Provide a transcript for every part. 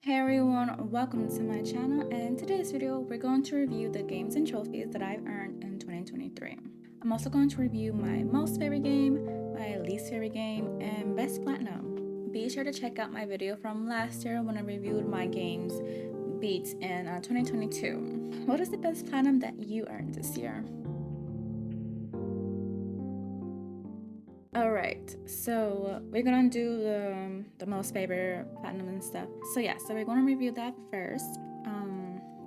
Hey everyone, welcome to my channel, and in today's video we're going to review the games and trophies that I've earned in 2023. I'm also going to review my most favorite game, my least favorite game, and best platinum. Be sure to check out my video from last year when I reviewed my games beats in 2022. What is the best platinum that you earned this year? Alright, so we're gonna do the most favorite platinum and stuff. So we're gonna review that first.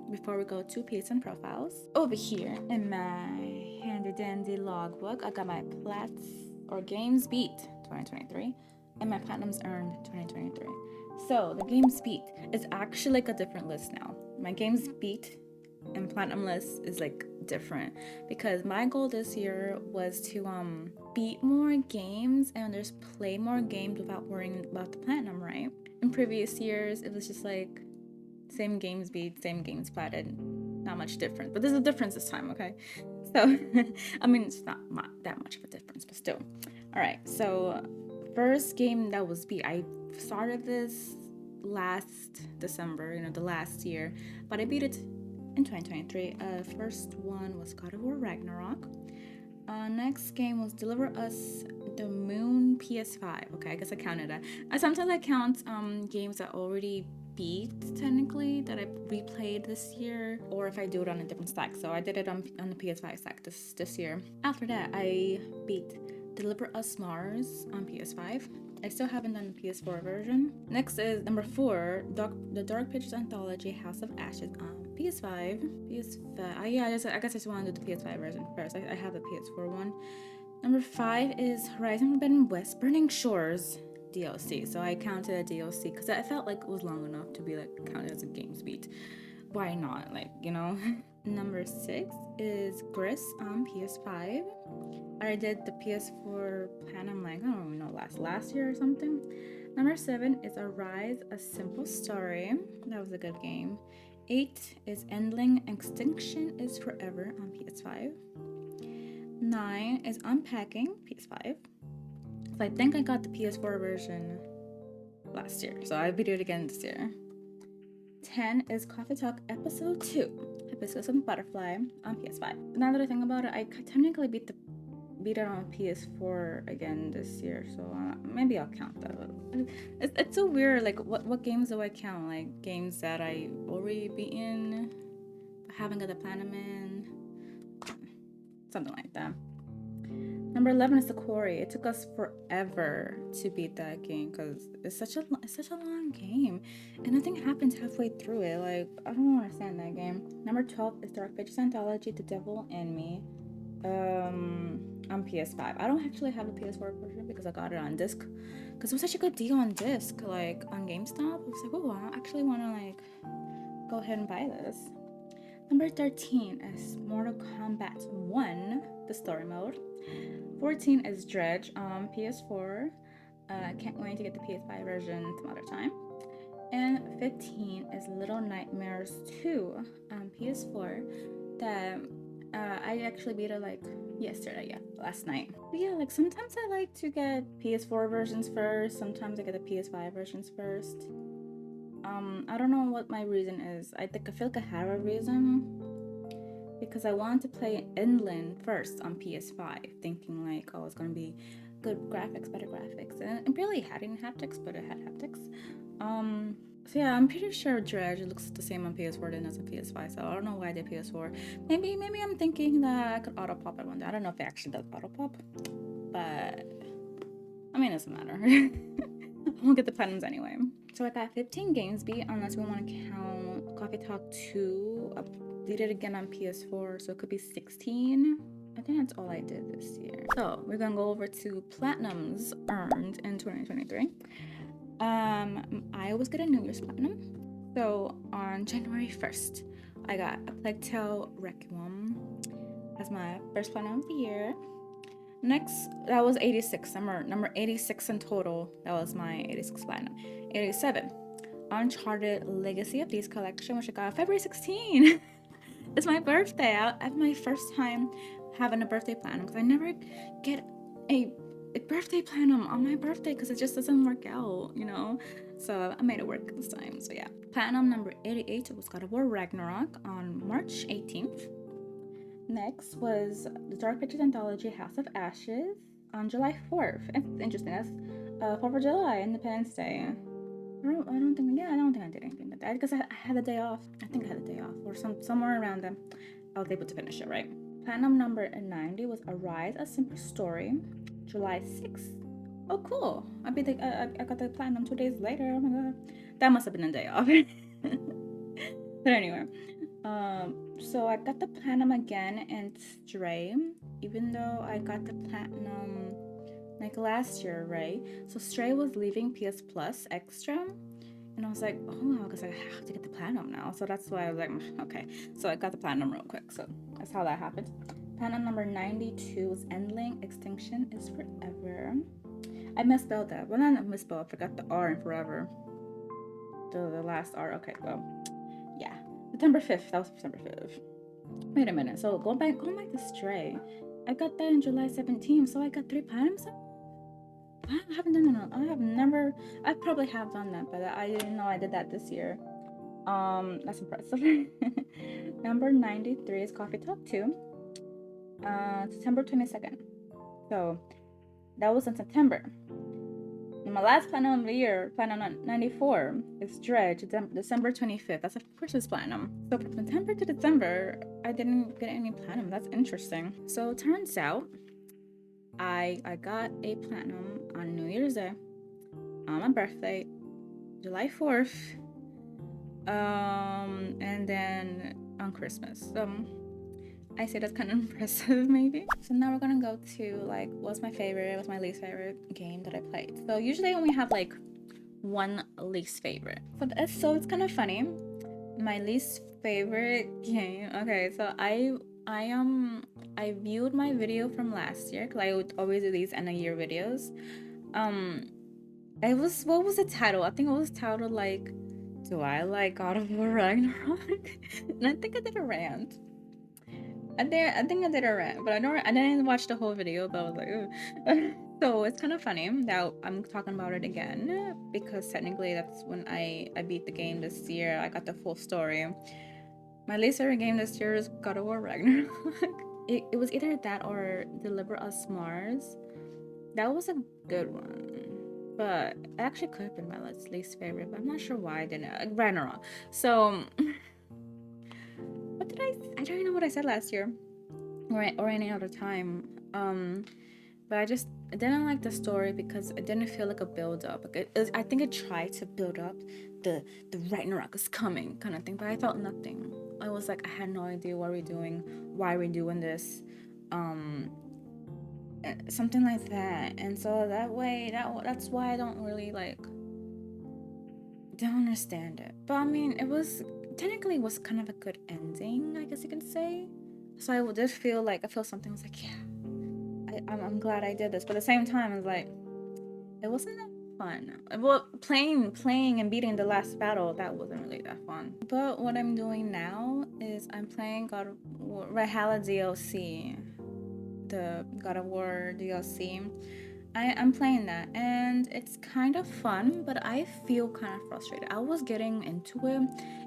Before we go to peers and profiles. Over here in my handy dandy logbook, I got my plats or games beat 2023 and my platinums earned 2023. So the games beat is actually like a different list now. My games beat and platinum list is like different because my goal this year was to beat more games and just play more games without worrying about the platinum, right? In previous years it was just like same games beat, same games platted, not much difference, but there's a difference this time, okay? So I mean, it's not that much of a difference, but still. All right, so first game that was beat, I started this last December, the last year, but I beat it in 2023. First one was God of War Ragnarok. Next game was Deliver Us the Moon PS5. Okay, I guess I counted that. Sometimes I count games that already beat technically that I replayed this year, or if I do it on a different stack. So I did it on the PS5 stack this year. After that, I beat Deliver Us Mars on PS5. I still haven't done the PS4 version. Next is number 4, the Dark Pictures Anthology House of Ashes on PS5. Yeah, I guess I just want to do the PS5 version first. I have the PS4 one. Number 5 is Horizon Forbidden West Burning Shores DLC. So I counted a DLC because I felt like it was long enough to be like counted as a games beat. Why not? Number 6 is Gris on PS5. I did the PS4 platinum I don't even know, last year or something. Number 7 is Arise, A Simple Story. That was a good game. 8 is Endling Extinction is Forever on PS5. 9 is Unpacking, PS5. So I think I got the PS4 version last year, so I beat it again this year. 10 is Coffee Talk Episode 2, Hibiscus and Butterfly on PS5. Now that I think about it, I technically beat it on PS4 again this year, so maybe I'll count that. It's so weird, like what games do I count? Like games that I already beaten, but haven't got the platinum in, something like that. Number 11 is The Quarry. It took us forever to beat that game because it's such a long game, and nothing happens halfway through it. Like, I don't understand that game. Number 12 is Dark Pictures Anthology: The Devil and Me, on PS5. I don't actually have the PS4 version because I got it on disc because it was such a good deal on disc, like on GameStop. I was like, oh, I actually want to like go ahead and buy this. Number 13 is Mortal Kombat 1, the story mode. 14 is Dredge on PS4. Can't wait to get the PS5 version some other time. And 15 is Little Nightmares 2 on PS4 that I actually beat it like yesterday, last night. But yeah, like sometimes I like to get PS4 versions first, sometimes I get the PS5 versions first. I don't know what my reason is. I feel like I have a reason because I wanted to play Inland first on PS5, thinking like, oh, it's gonna be good graphics, better graphics, and it really hadn't haptics, but it had haptics. So yeah, I'm pretty sure Dredge looks the same on PS4 than as a PS5, so I don't know why I did PS4. Maybe I'm thinking that I could auto pop it one day. I don't know if it actually does auto pop, but I mean, it doesn't matter. We'll get the platinums anyway. So I got 15 games beat, unless we want to count Coffee Talk 2. I did it again on PS4, so it could be 16. I think that's all I did this year. So we're gonna go over to platinums earned in 2023. I always get a New Year's platinum. So on January 1st, I got A Plague Tale Requiem as my first platinum of the year. Next, that was 86. Number 86 in total. That was my 86 platinum. 87, Uncharted Legacy of Thieves Collection, which I got February 16. It's my birthday. I have my first time having a birthday platinum because I never get a birthday platinum on my birthday because it just doesn't work out, So I made it work this time. So yeah, Platinum number 88 was God of War Ragnarok on March 18th. Next was the Dark Pictures anthology House of Ashes on July 4th. It's interesting. That's 4th of July, Independence Day. I don't think I did anything like that because I had a day off. I think I had a day off or somewhere around them. I was able to finish it, right? Platinum number 90 was Arise: A Simple Story, July 6th. Oh, cool! I got the platinum 2 days later. Oh my god, that must have been a day off. But anyway, so I got the platinum again in Stray, even though I got the platinum like last year, right? So Stray was leaving PS Plus Extra, and I was like, oh no, because I have to get the platinum now. So that's why I was like, okay. So I got the platinum real quick. So that's how that happened. Platinum number 92 was Endling: Extinction is Forever. I misspelled that. Well, not misspelled. I forgot the R in forever. The last R. Okay, well, yeah. September 5th. That was September 5th. Wait a minute. So going back to Stray, I got that in July 17th. So I got 3 platinums. I haven't done that. I have never. I probably have done that, but I didn't know I did that this year. That's impressive. Number 93 is Coffee Talk 2. September 22nd. So that was in September. And my last platinum of the year, platinum 94, is Dredge, December 25th. That's a Christmas platinum. So from September to December, I didn't get any platinum. That's interesting. So it turns out I got a platinum on New Year's Day, on my birthday, July 4th, and then on Christmas. I say that's kind of impressive, maybe. So now we're gonna go to like what's my favorite, what's my least favorite game that I played. So usually I only have like one least favorite. So it's kind of funny. My least favorite game. Okay, so I viewed my video from last year because I would always do these end of year videos. What was the title? I think it was titled like, "Do I like God of War Ragnarok?" And I think I did a rant. I think I did a rant, but I didn't watch the whole video, but I was like, ooh. So it's kind of funny that I'm talking about it again because technically that's when I beat the game this year. I got the full story. My least favorite game this year is God of War Ragnarok. It was either that or Deliver Us Mars. That was a good one, but it actually could have been my least favorite, but I'm not sure why I didn't. Ragnarok. So. What did I don't even know what I said last year or any other time. But I didn't like the story because it didn't feel like a build up. I think it tried to build up the Ragnarok is coming kind of thing, but I felt nothing. I was like, I had no idea what we're doing, why we're doing this, something like that. And so that's why I don't really don't understand it. But I mean, technically it was kind of a good ending, I guess you can say. So I did feel something. I was like, yeah, I'm glad I did this. But at the same time, I was like, it wasn't that fun. Well, playing and beating the last battle, that wasn't really that fun. But what I'm doing now is I'm playing God of War Valhalla DLC, the God of War DLC. I'm playing that and it's kind of fun, but I feel kind of frustrated. I was getting into it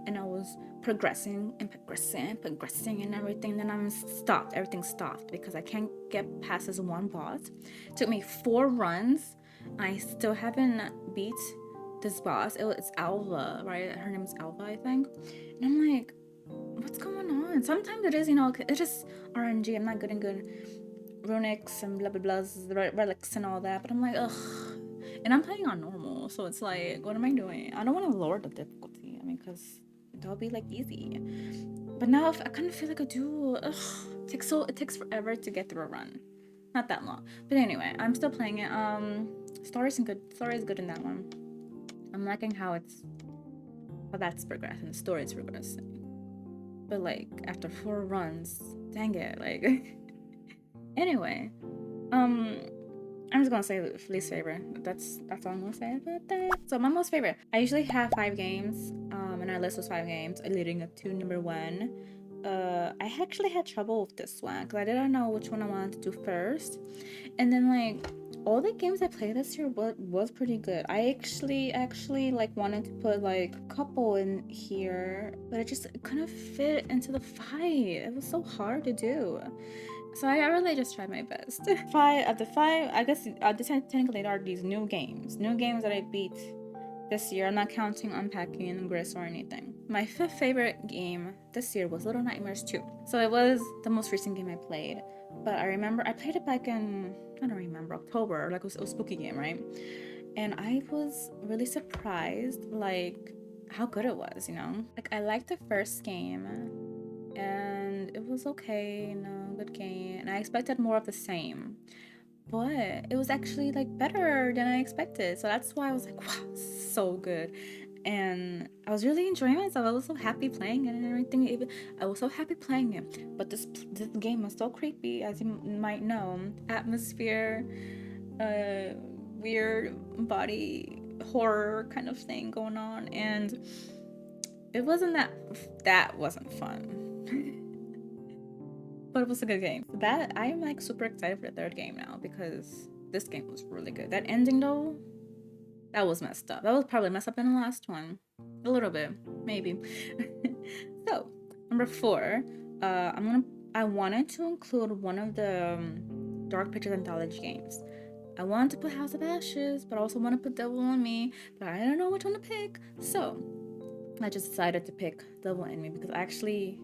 and I was progressing and everything. Then everything stopped because I can't get past this one boss. It took me 4 runs. I still haven't beat this boss. It's Alva, right? Her name is Alva, I think. And I'm like, what's going on? Sometimes it is, it's just RNG. I'm not good runics and blah blah blahs, relics and all that, but I'm like, ugh. And I'm playing on normal, so it's like, what am I doing? I don't want to lower the difficulty. I mean, because that'll be like easy. But now I kind of feel like I do. Ugh. It takes forever to get through a run. Not that long. But anyway, I'm still playing it. Story is good in that one. I'm liking how that's progressing. The story is progressing. But like after 4 runs, dang it, like. Anyway, I'm just gonna say least favorite. That's all I'm gonna say about that. So my most favorite. I usually have 5 games, and our list was 5 games leading up to number 1. I actually had trouble with this one because I didn't know which one I wanted to do first. And then like all the games I played this year was pretty good. I actually like wanted to put like a couple in here, but it just couldn't fit into the fight. It was so hard to do. So I really just tried my best. Five of the five, I guess technically there are these new games that I beat this year. I'm not counting Unpacking and Gris or anything. My fifth favorite game this year was Little Nightmares 2. So it was the most recent game I played. But I remember I played it back in, I don't remember, October. Like it was a spooky game, right? And I was really surprised, like, how good it was, you know? Like, I liked the first game, and it was okay, you know, good game. And I expected more of the same. But it was actually like better than I expected. So that's why I was like, wow, so good. And I was really enjoying myself. I was so happy playing it and everything. I was so happy playing it. But this game was so creepy, as you might know. Atmosphere, weird body horror kind of thing going on, and it wasn't that wasn't fun. But it was a good game. That I'm like super excited for the third game now because this game was really good. That ending though, that was messed up. That was probably messed up in the last one, a little bit, maybe. So number 4, I wanted to include one of the Dark Pictures anthology games. I wanted to put House of Ashes, but I also want to put Devil in Me, but I don't know which one to pick. So I just decided to pick Devil in Me because I actually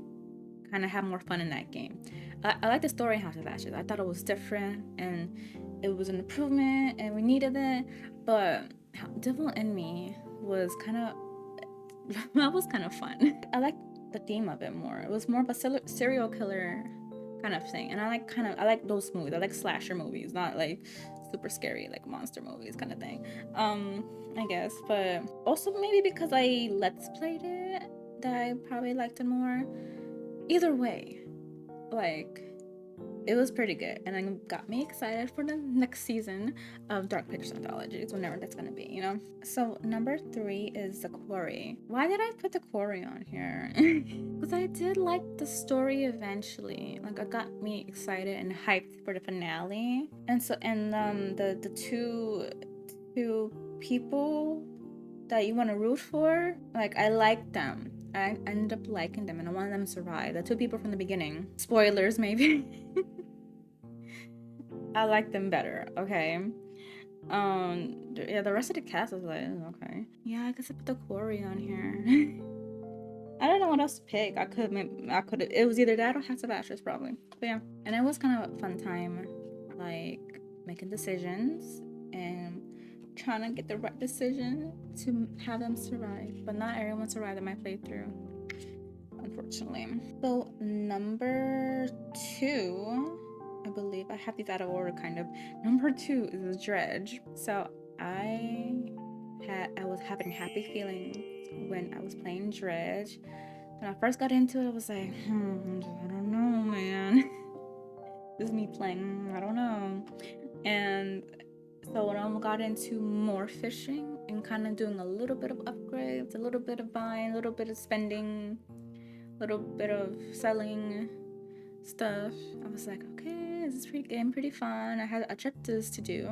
kind of have more fun in that game. I like the story in House of Ashes. I thought it was different and it was an improvement and we needed it. But Devil in Me was kind of that was kind of fun. I like the theme of it more. It was more of a serial killer kind of thing, and I like those movies. I like slasher movies, not like super scary like monster movies kind of thing. I guess, but also maybe because I let's played it that I probably liked it more. Either way, like it was pretty good, and it got me excited for the next season of Dark Pictures Anthologies, whenever that's gonna be, you know? So number 3 is The Quarry. Why did I put The Quarry on here? Because I did like the story eventually. Like it got me excited and hyped for the finale. And so the two people that you want to root for, like I like them. I ended up liking them and I wanted them to survive. The two people from the beginning. Spoilers, maybe. I like them better, okay? Yeah, the rest of the cast was like, okay. Yeah, I guess I put The Quarry on here. I don't know what else to pick. I could, it was either that or House of Ashes, probably. But yeah, and it was kind of a fun time, like making decisions and trying to get the right decision to have them survive. But not everyone survived in my playthrough, unfortunately. So number 2, I believe I have these out of order kind of. Number 2 is Dredge. So I was having happy feelings when I was playing Dredge. When I first got into it, I was like, I don't know, man. This is me playing, I don't know. And so when I got into more fishing and kind of doing a little bit of upgrades, a little bit of buying, a little bit of spending, a little bit of selling stuff, I was like, okay, this is pretty fun. I had objectives to do,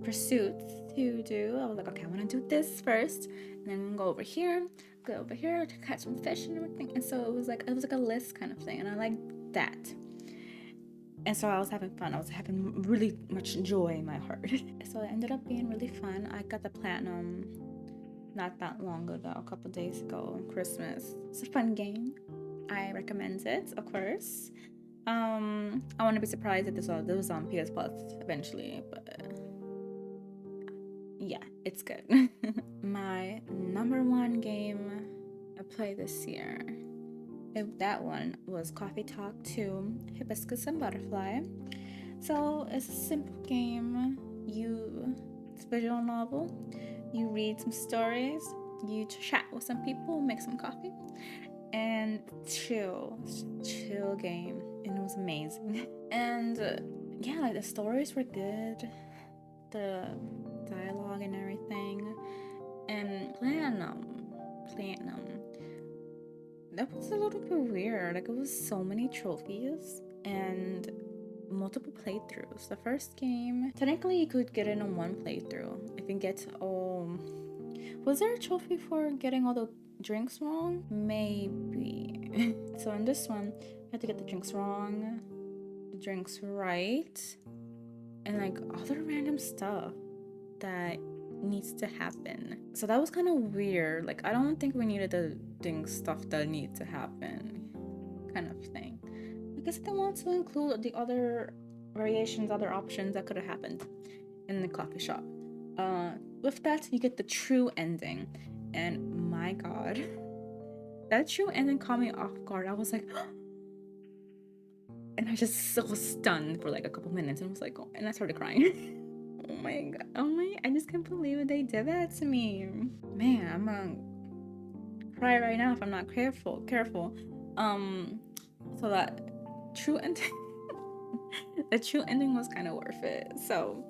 pursuits to do. I was like, okay, I want to do this first, and then go over here to catch some fish and everything. And so it was like a list kind of thing, and I liked that. And so I was having fun. I was having really much joy in my heart. So it ended up being really fun. I got the platinum not that long ago, a couple days ago on Christmas. It's a fun game. I recommend it, of course. I want to be surprised if this was on PS Plus eventually, but yeah, it's good. My number 1 game I played this year, that one was Coffee Talk 2, Hibiscus and Butterfly. So it's a simple game. It's a visual novel. You read some stories, you chat with some people, make some coffee, and chill game. And it was amazing. And yeah, like the stories were good, the dialogue and everything. And Platinum, that was a little bit weird. Like, it was so many trophies and multiple playthroughs. The first game, technically you could get it in one playthrough. If you get all... Was there a trophy for getting all the drinks wrong? Maybe. So in this one, you have to get the drinks wrong, the drinks right, and like other random stuff that needs to happen. So that was kind of weird. Like, I don't think we needed the doing stuff that need to happen kind of thing. I guess they want to include the other variations, other options that could have happened in the coffee shop. With that, you get the true ending. And my god, that true ending caught me off guard. I was like, and I just was stunned for like a couple minutes, and I was like, oh, and I started crying. Oh my god, I just can't believe they did that to me. Man, I'm gonna cry right now if I'm not careful. So that true ending, the true ending was kind of worth it. So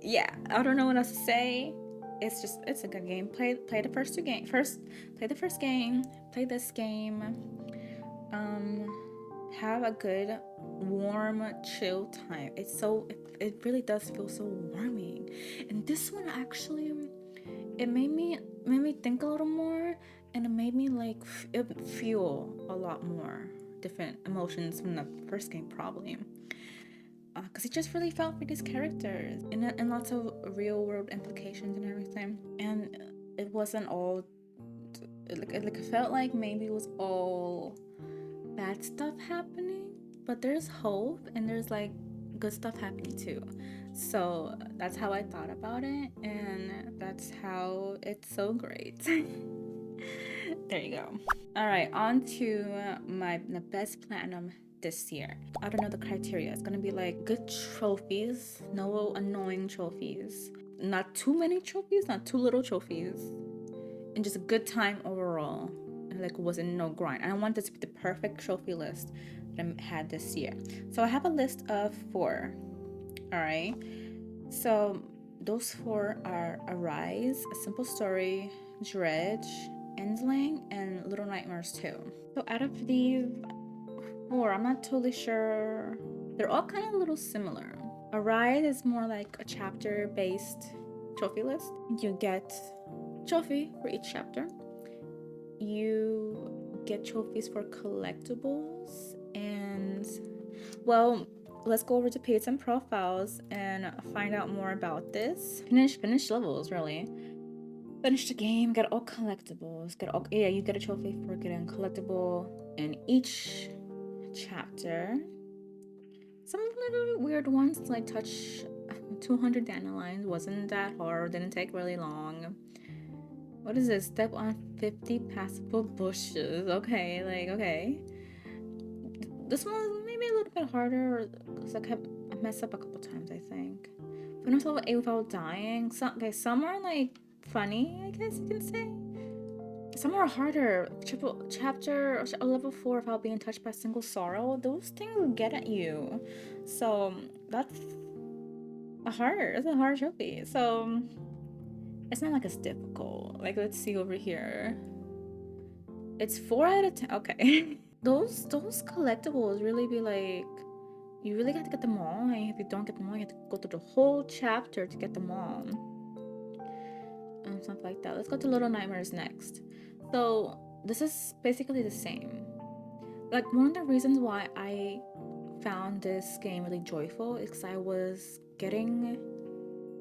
yeah, I don't know what else to say. It's a good game. Play the first two games. Play the first game. Play this game. Have a good, warm, chill time. It really does feel so warming. And this one actually, it made me think a little more, and it made me like feel a lot more different emotions from the first game probably. Because it just really felt for these characters and lots of real world implications and everything. And it wasn't all it felt like maybe it was all bad stuff happening, but there's hope and there's like good stuff happening too. So that's how I thought about it, and that's how it's so great. There you go. All right, on to the best platinum this year. I don't know the criteria. It's gonna be like good trophies, no annoying trophies, not too many trophies, not too little trophies, and just a good time overall. And like, wasn't no grind. I want this to be the perfect trophy list that I had this year. So I have a list of 4. All right. So those 4 are Arise, A Simple Story, Dredge, Endling, and Little Nightmares 2. So out of these 4, I'm not totally sure. They're all kind of a little similar. Arise is more like a chapter-based trophy list. You get trophy for each chapter. You get trophies for collectibles, and well, let's go over to page and profiles and find out more about this. Finish levels, really. Finish the game, get all collectibles, you get a trophy for getting a collectible in each chapter. Some little weird ones, like touch 200 dandelions, wasn't that hard, didn't take really long. What is this? Step on 50 passable bushes. Okay, okay. This one was maybe a little bit harder because I messed up a couple times, I think. Finish level 8 without dying. Some are like funny, I guess you can say. Some are harder. Chapter level 4 without being touched by a single sorrow. Those things get at you. So that's a hard trophy. So it's not like it's difficult. Like, let's see over here. It's 4 out of 10. Okay. Those collectibles really be like, you really got to get them all. And if you don't get them all, you have to go through the whole chapter to get them all. And stuff like that. Let's go to Little Nightmares next. So this is basically the same. Like, one of the reasons why I found this game really joyful is because I was getting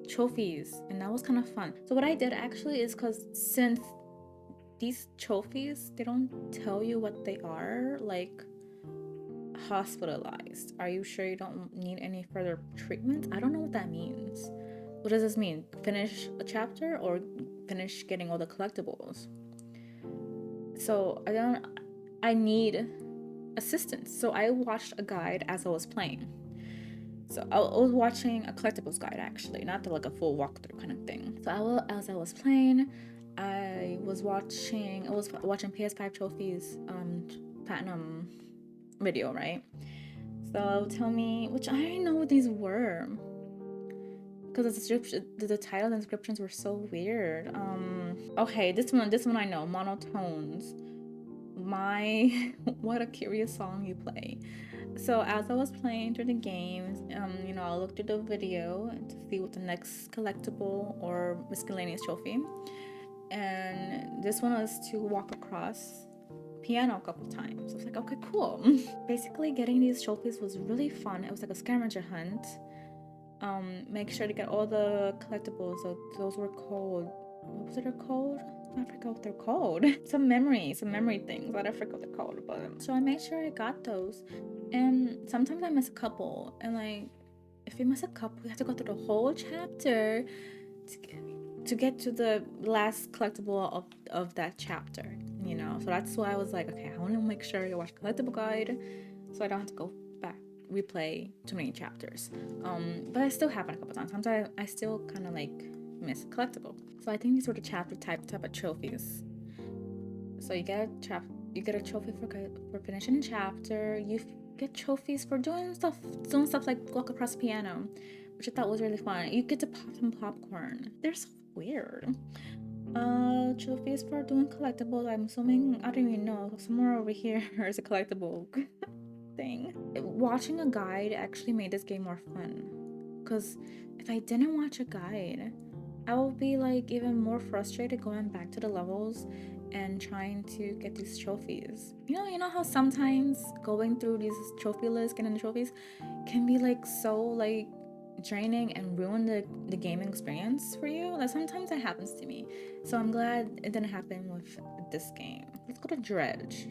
trophies, and that was kind of fun. So what I did actually is, because since these trophies, they don't tell you what they are, like hospitalized, are you sure you don't need any further treatment? I don't know what that means. What does this mean? Finish a chapter or finish getting all the collectibles? So I need assistance. So I watched a guide as I was playing. So I was watching a collectibles guide, actually, not like a full walkthrough kind of thing. So as I was playing, I was watching PS5 trophies platinum video, right? So tell me, which I didn't know what these were, because the title and descriptions were so weird. Okay, this one I know, monotones. my what a curious song you play. So as I was playing through the games, I looked through the video to see what the next collectible or miscellaneous trophy, and this one was to walk across piano a couple times. I was like, okay, cool. Basically, getting these trophies was really fun. It was like a scavenger hunt. Make sure to get all the collectibles. So those were called, what was it called? I forgot what they're called. Some memory things. I don't forget what they're called. But so I made sure I got those. And sometimes I miss a couple. And like, if you miss a couple, you have to go through the whole chapter to get to the last collectible of that chapter. So that's why I was like, okay, I want to make sure I watch the collectible guide, so I don't have to go back replay too many chapters. But I still happen a couple times. Sometimes I still kind of like miss collectible. So I think these were the chapter type of trophies. So you get a trophy for finishing a chapter. You get trophies for doing stuff like walk across the piano, which I thought was really fun. You get to pop some popcorn. They're so weird. Trophies for doing collectibles. I'm assuming, I don't even know, somewhere over here is a collectible thing. Watching a guide actually made this game more fun, because if I didn't watch a guide, I will be like even more frustrated going back to the levels and trying to get these trophies. You know how sometimes going through these trophy lists, getting the trophies, can be like so like draining and ruin the gaming experience for you. Like sometimes that happens to me. So I'm glad it didn't happen with this game. Let's go to Dredge.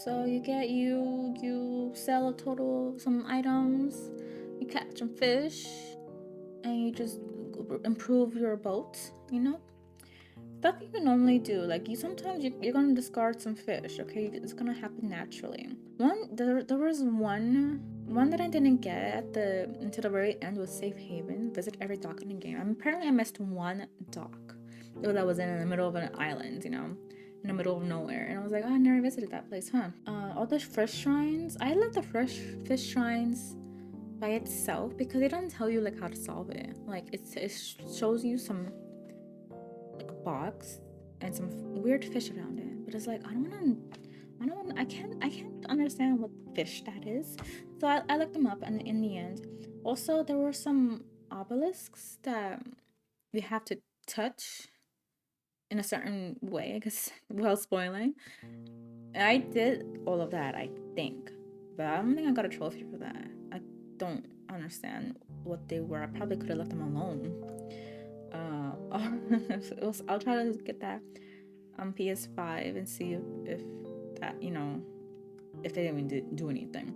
So you sell a total some items, you catch some fish, and you just improve your boat, stuff you can normally do. Like you're gonna discard some fish, okay? It's gonna happen naturally. There was one that I didn't get until the very end was Safe Haven. Visit every dock in the game. Apparently I missed one dock that was in the middle of an island, in the middle of nowhere, and I was like, oh, I never visited that place, huh? All the fish shrines. I love the fish shrines by itself because they don't tell you like how to solve it. Like it shows you some like a box and some weird fish around it, but it's like I can't understand what fish that is. So I looked them up, and in the end, also there were some obelisks that you have to touch in a certain way, I guess, without spoiling. I did all of that, I think, but I don't think I got a trophy for that. I don't understand what they were. I probably could have left them alone. I'll try to get that on PS5 and see if that, if they didn't even do anything.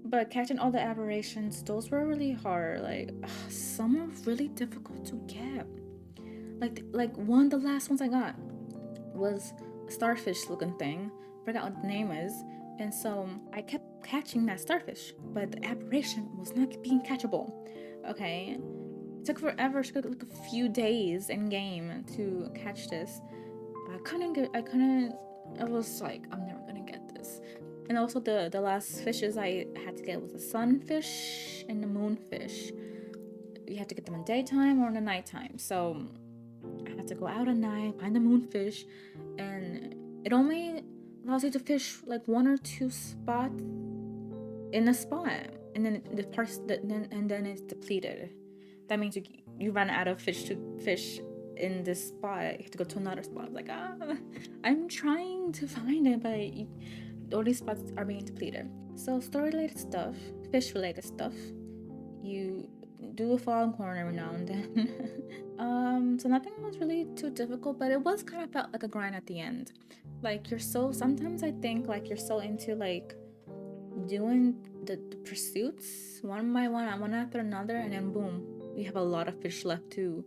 But catching all the aberrations, those were really hard. Like some were really difficult to get. Like one of the last ones I got was a starfish looking thing. Forgot what the name is. And so I kept catching that starfish, but the aberration was not being catchable. Okay. It took forever. It took like a few days in game to catch this. I couldn't. I was like, I'm never gonna get this. And also the last fishes I had to get was the sunfish and the moonfish. You have to get them in daytime or in the nighttime. So I had to go out at night, find the moonfish, and it only allows you to fish like one or two spots in a spot, and then then it's depleted. That means you run out of fish to fish in this spot. You have to go to another spot. I'm like, I'm trying to find it, but all these spots are being depleted. So story-related stuff, fish-related stuff, you do a fallen corner every now and then. So nothing was really too difficult, but it was kind of felt like a grind at the end. Like sometimes I think like you're so into like doing the pursuits one by one after another, and then boom, we have a lot of fish left to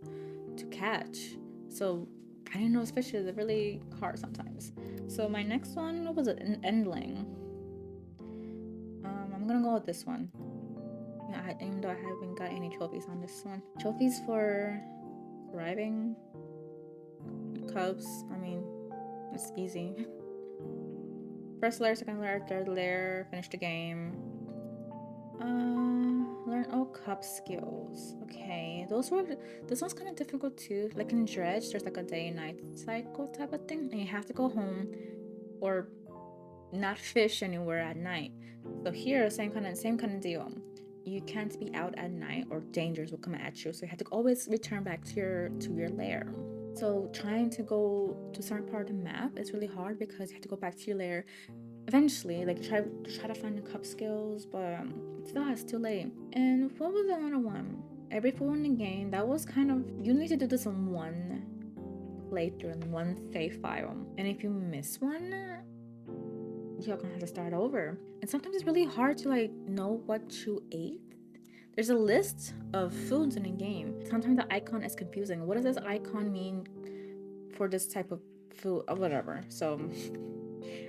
catch. So finding those fish is really hard sometimes. So my next one, what was it? An endling. I'm gonna go with this one. Yeah, even though I haven't got any trophies on this one. Trophies for surviving cubs. I mean, it's easy. First layer, second layer, third layer, finish the game. Learn all cup skills. Okay, this one's kind of difficult too. Like in Dredge, there's like a day and night cycle type of thing, and you have to go home or not fish anywhere at night. So here, same kind of deal. You can't be out at night or dangers will come at you. So you have to always return back to your lair. So trying to go to a certain part of the map is really hard because you have to go back to your lair eventually. Like try to find the cup skills, but it's too late. And what was another one? Every fool in the game, that was kind of, you need to do this in one playthrough in one save file. And if you miss one, you're gonna have to start over. And sometimes it's really hard to like know what you ate. There's a list of foods in the game. Sometimes the icon is confusing. What does this icon mean for this type of food or whatever? So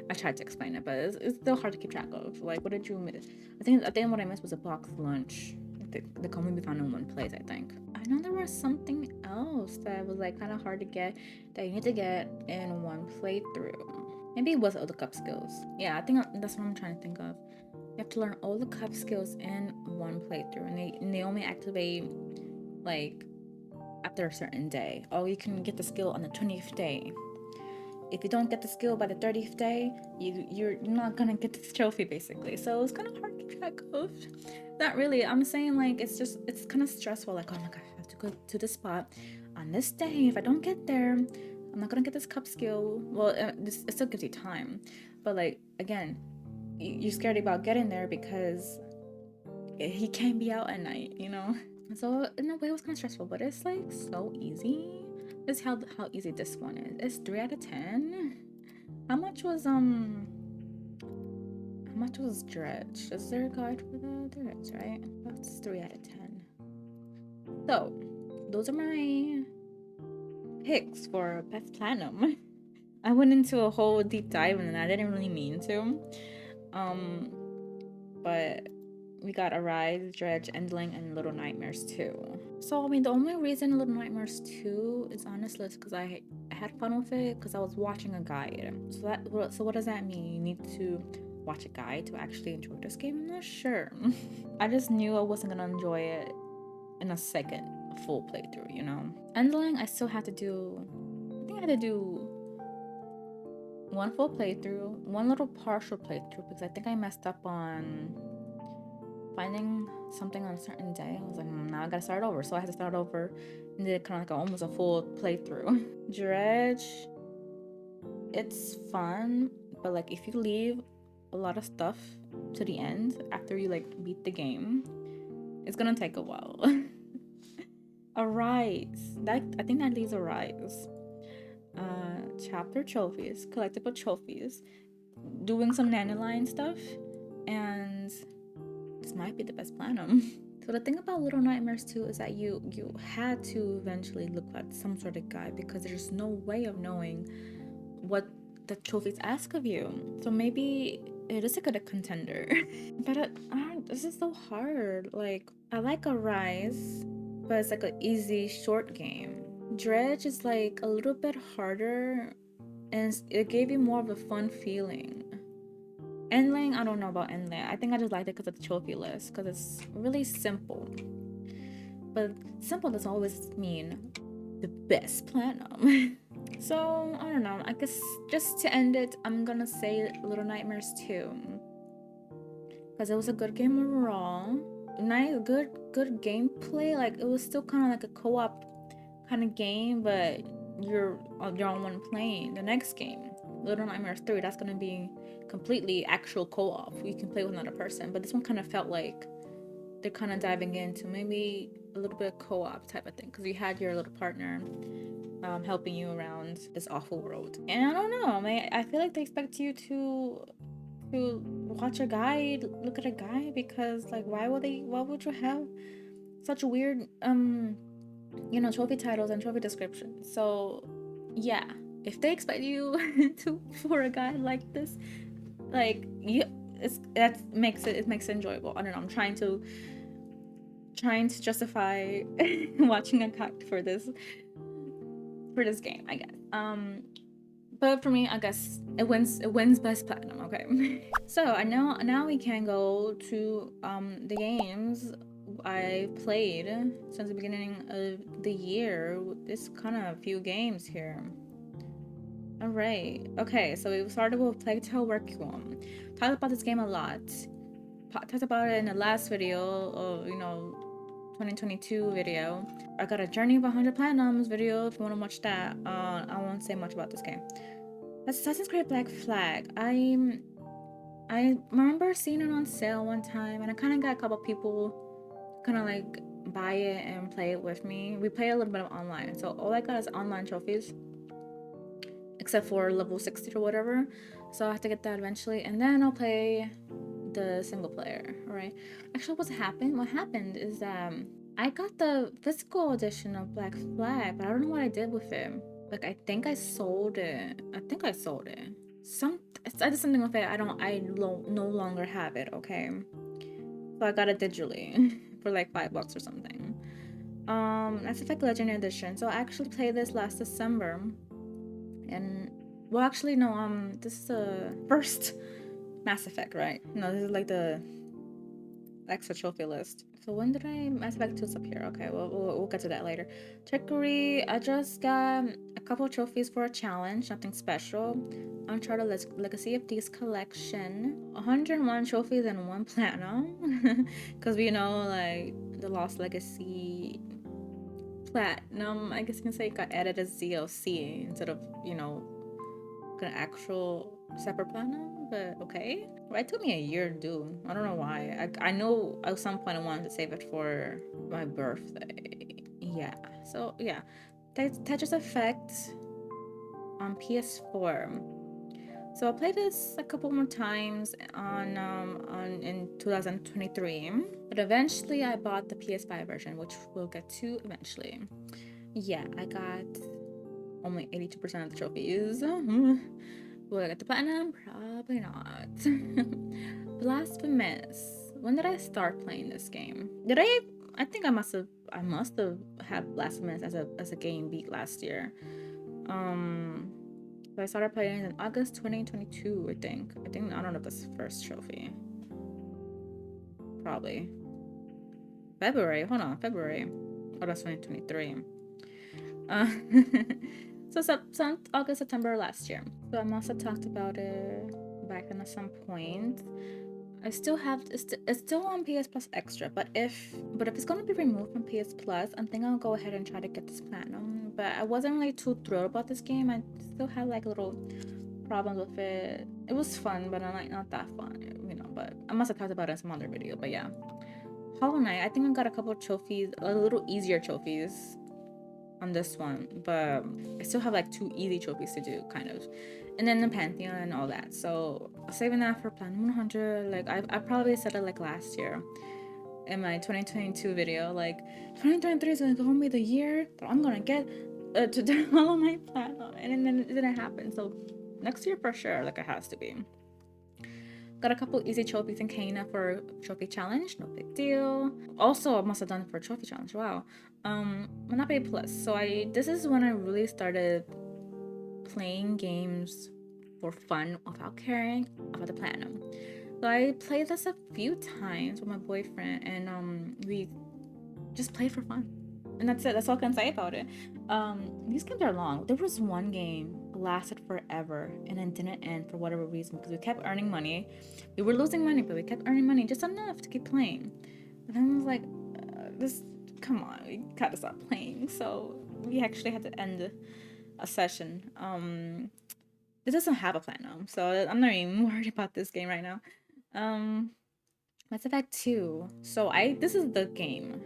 I tried to explain it, but it's still hard to keep track of. Like, what did you miss? I think what I missed was a box lunch. They can only be found in one place, I think. I know there was something else that was like kind of hard to get that you need to get in one playthrough. Maybe it was all the cup skills. Yeah, I think that's what I'm trying to think of. You have to learn all the cup skills in one playthrough, and they only activate like after a certain day. Oh, you can get the skill on the 20th day. If you don't get the skill by the 30th day, you're not gonna get this trophy basically. So it's kind of hard to keep track of. Not really. I'm saying like it's kind of stressful. Like, oh my god, I have to go to this spot on this day. If I don't get there, I'm not gonna get this cup skill. Well, it still gives you time, but like again, you're scared about getting there because he can't be out at night, you know. So in a way, it was kind of stressful, but it's like so easy. This is how easy this one is. It's 3 out of 10. How much was Dredge? Is there a guide for the Dredge, right? That's 3 out of 10. So those are my picks for best platinum. I went into a whole deep dive and I didn't really mean to. But we got Arise, Dredge, Endling, and Little Nightmares 2. So, I mean, the only reason Little Nightmares 2 is honestly because I had fun with it because I was watching a guide. So what does that mean? You need to watch a guide to actually enjoy this game? I'm not sure. I just knew I wasn't gonna enjoy it in a second full playthrough, you know? Endling, I still had to do... I think I had to do one full playthrough, one little partial playthrough because I think I messed up on finding something on a certain day. I was like, now I gotta start over. So I had to start over and did kind of like almost a full playthrough. Dredge, it's fun, but like if you leave a lot of stuff to the end after you like beat the game, it's gonna take a while. Arise, I think that leaves Arise. Chapter trophies, collectible trophies, doing some Nanoline stuff, and this might be the best platinum. So the thing about Little Nightmares 2 is that you had to eventually look at some sort of guide because there's no way of knowing what the trophies ask of you. So maybe it is a good contender. But this is so hard. Like, I like Arise, but it's like an easy short game. Dredge is like a little bit harder and it gave you more of a fun feeling. Endling, I don't know about Endling. I think I just liked it because of the trophy list, because it's really simple. But simple doesn't always mean the best platinum. So, I don't know. I guess just to end it, I'm gonna say Little Nightmares 2. Because it was a good game overall. Nice, good gameplay. Like, it was still kind of like a co-op kind of game, but you're on one plane. The next game, Little Nightmares 3, that's gonna be completely actual co-op. You can play with another person, but this one kind of felt like they're kind of diving into maybe a little bit of co-op type of thing because you had your little partner helping you around this awful world. And I don't know, I feel like they expect you to watch a guide, look at a guide, because like why would you have such weird trophy titles and trophy descriptions? So yeah, if they expect you for a guide like this, like it makes it enjoyable. I don't know, I'm trying to justify watching a guide for this game, I guess. But for me, I guess it wins best platinum. Okay. So I know now we can go to the games I played since the beginning of the year. It's kind of a few games here. All right. Okay, so we started with Plague Tale Requiem. Talked about this game a lot. Talked about it in the last video of 2022 video. I got a Journey of 100 Platinums video if you want to watch that. I won't say much about this game. Assassin's Creed Black Flag. I remember seeing it on sale one time, and I kind of got a couple people kind of like buy it and play it with me. We play a little bit of online, so all I got is online trophies, except for level 60 or whatever. So I have to get that eventually, and then I'll play the single player. All right. Actually, what happened is that I got the physical edition of Black Flag, but I don't know what I did with it. Like, I think I sold it. I did something with it. I no longer have it. Okay, so I got it digitally for like $5 or something. Mass Effect Legendary Edition. So I actually played this last December, and well, actually no. This is the first Mass Effect, right? No, this is like the extra trophy list. So when did I Mass Effect 2's up here? Okay, we'll get to that later. Trickery. I just got a couple trophies for a challenge, nothing special. Uncharted Legacy of Thieves collection, 101 trophies and 1 platinum, because we know like the Lost Legacy platinum, I guess you can say, got added as DLC instead of an actual separate platinum. But okay, well, it took me a year to do. I don't know why. I know at some point I wanted to save it for my birthday. Yeah. So yeah, Tetris Effect on PS4. So I played this a couple more times on in 2023, but eventually I bought the PS5 version, which we'll get to eventually. Yeah, I got only 82% of the trophies. Will I get the platinum? Probably not. Blasphemous. When did I start playing this game? I think I must have had Blasphemous as a game beat last year. So I started playing it in August 2022, I think. I don't know if that's the first trophy. Probably. February. Hold on, February. Oh, that's 2023. So August, September last year. So I must have talked about it back then at some point. I still have it's still on PS Plus Extra, but if it's gonna be removed from PS Plus, I think I'll go ahead and try to get this platinum. But I wasn't really too thrilled about this game. I still had like little problems with it. It was fun, but not that fun, But I must have talked about it in some other video. But yeah, Hollow Knight. I think I got a couple of trophies, a little easier trophies on this one, but I still have like 2 easy trophies to do, kind of, and then the Pantheon and all that. So saving that for Platinum 100. Like I probably said it like last year in my 2022 video, like 2023 is gonna be the year that I'm gonna get to do Hollow Knight Platinum, and then it didn't happen. So next year for sure, like it has to be. Got a couple easy trophies in Cana for trophy challenge, no big deal. Also, I must have done it for trophy challenge. Wow. Monopoly Plus. So this is when I really started playing games for fun without caring about the platinum. So I played this a few times with my boyfriend, and we just played for fun. And that's it. That's all I can say about it. These games are long. There was one game lasted forever and then didn't end for whatever reason, because we kept earning money. We were losing money, but we kept earning money just enough to keep playing. And then I was like, come on, we gotta stop playing. So we actually had to end a session. It doesn't have a platinum, so I'm not even worried about this game right now. Mass Effect 2. So this is the game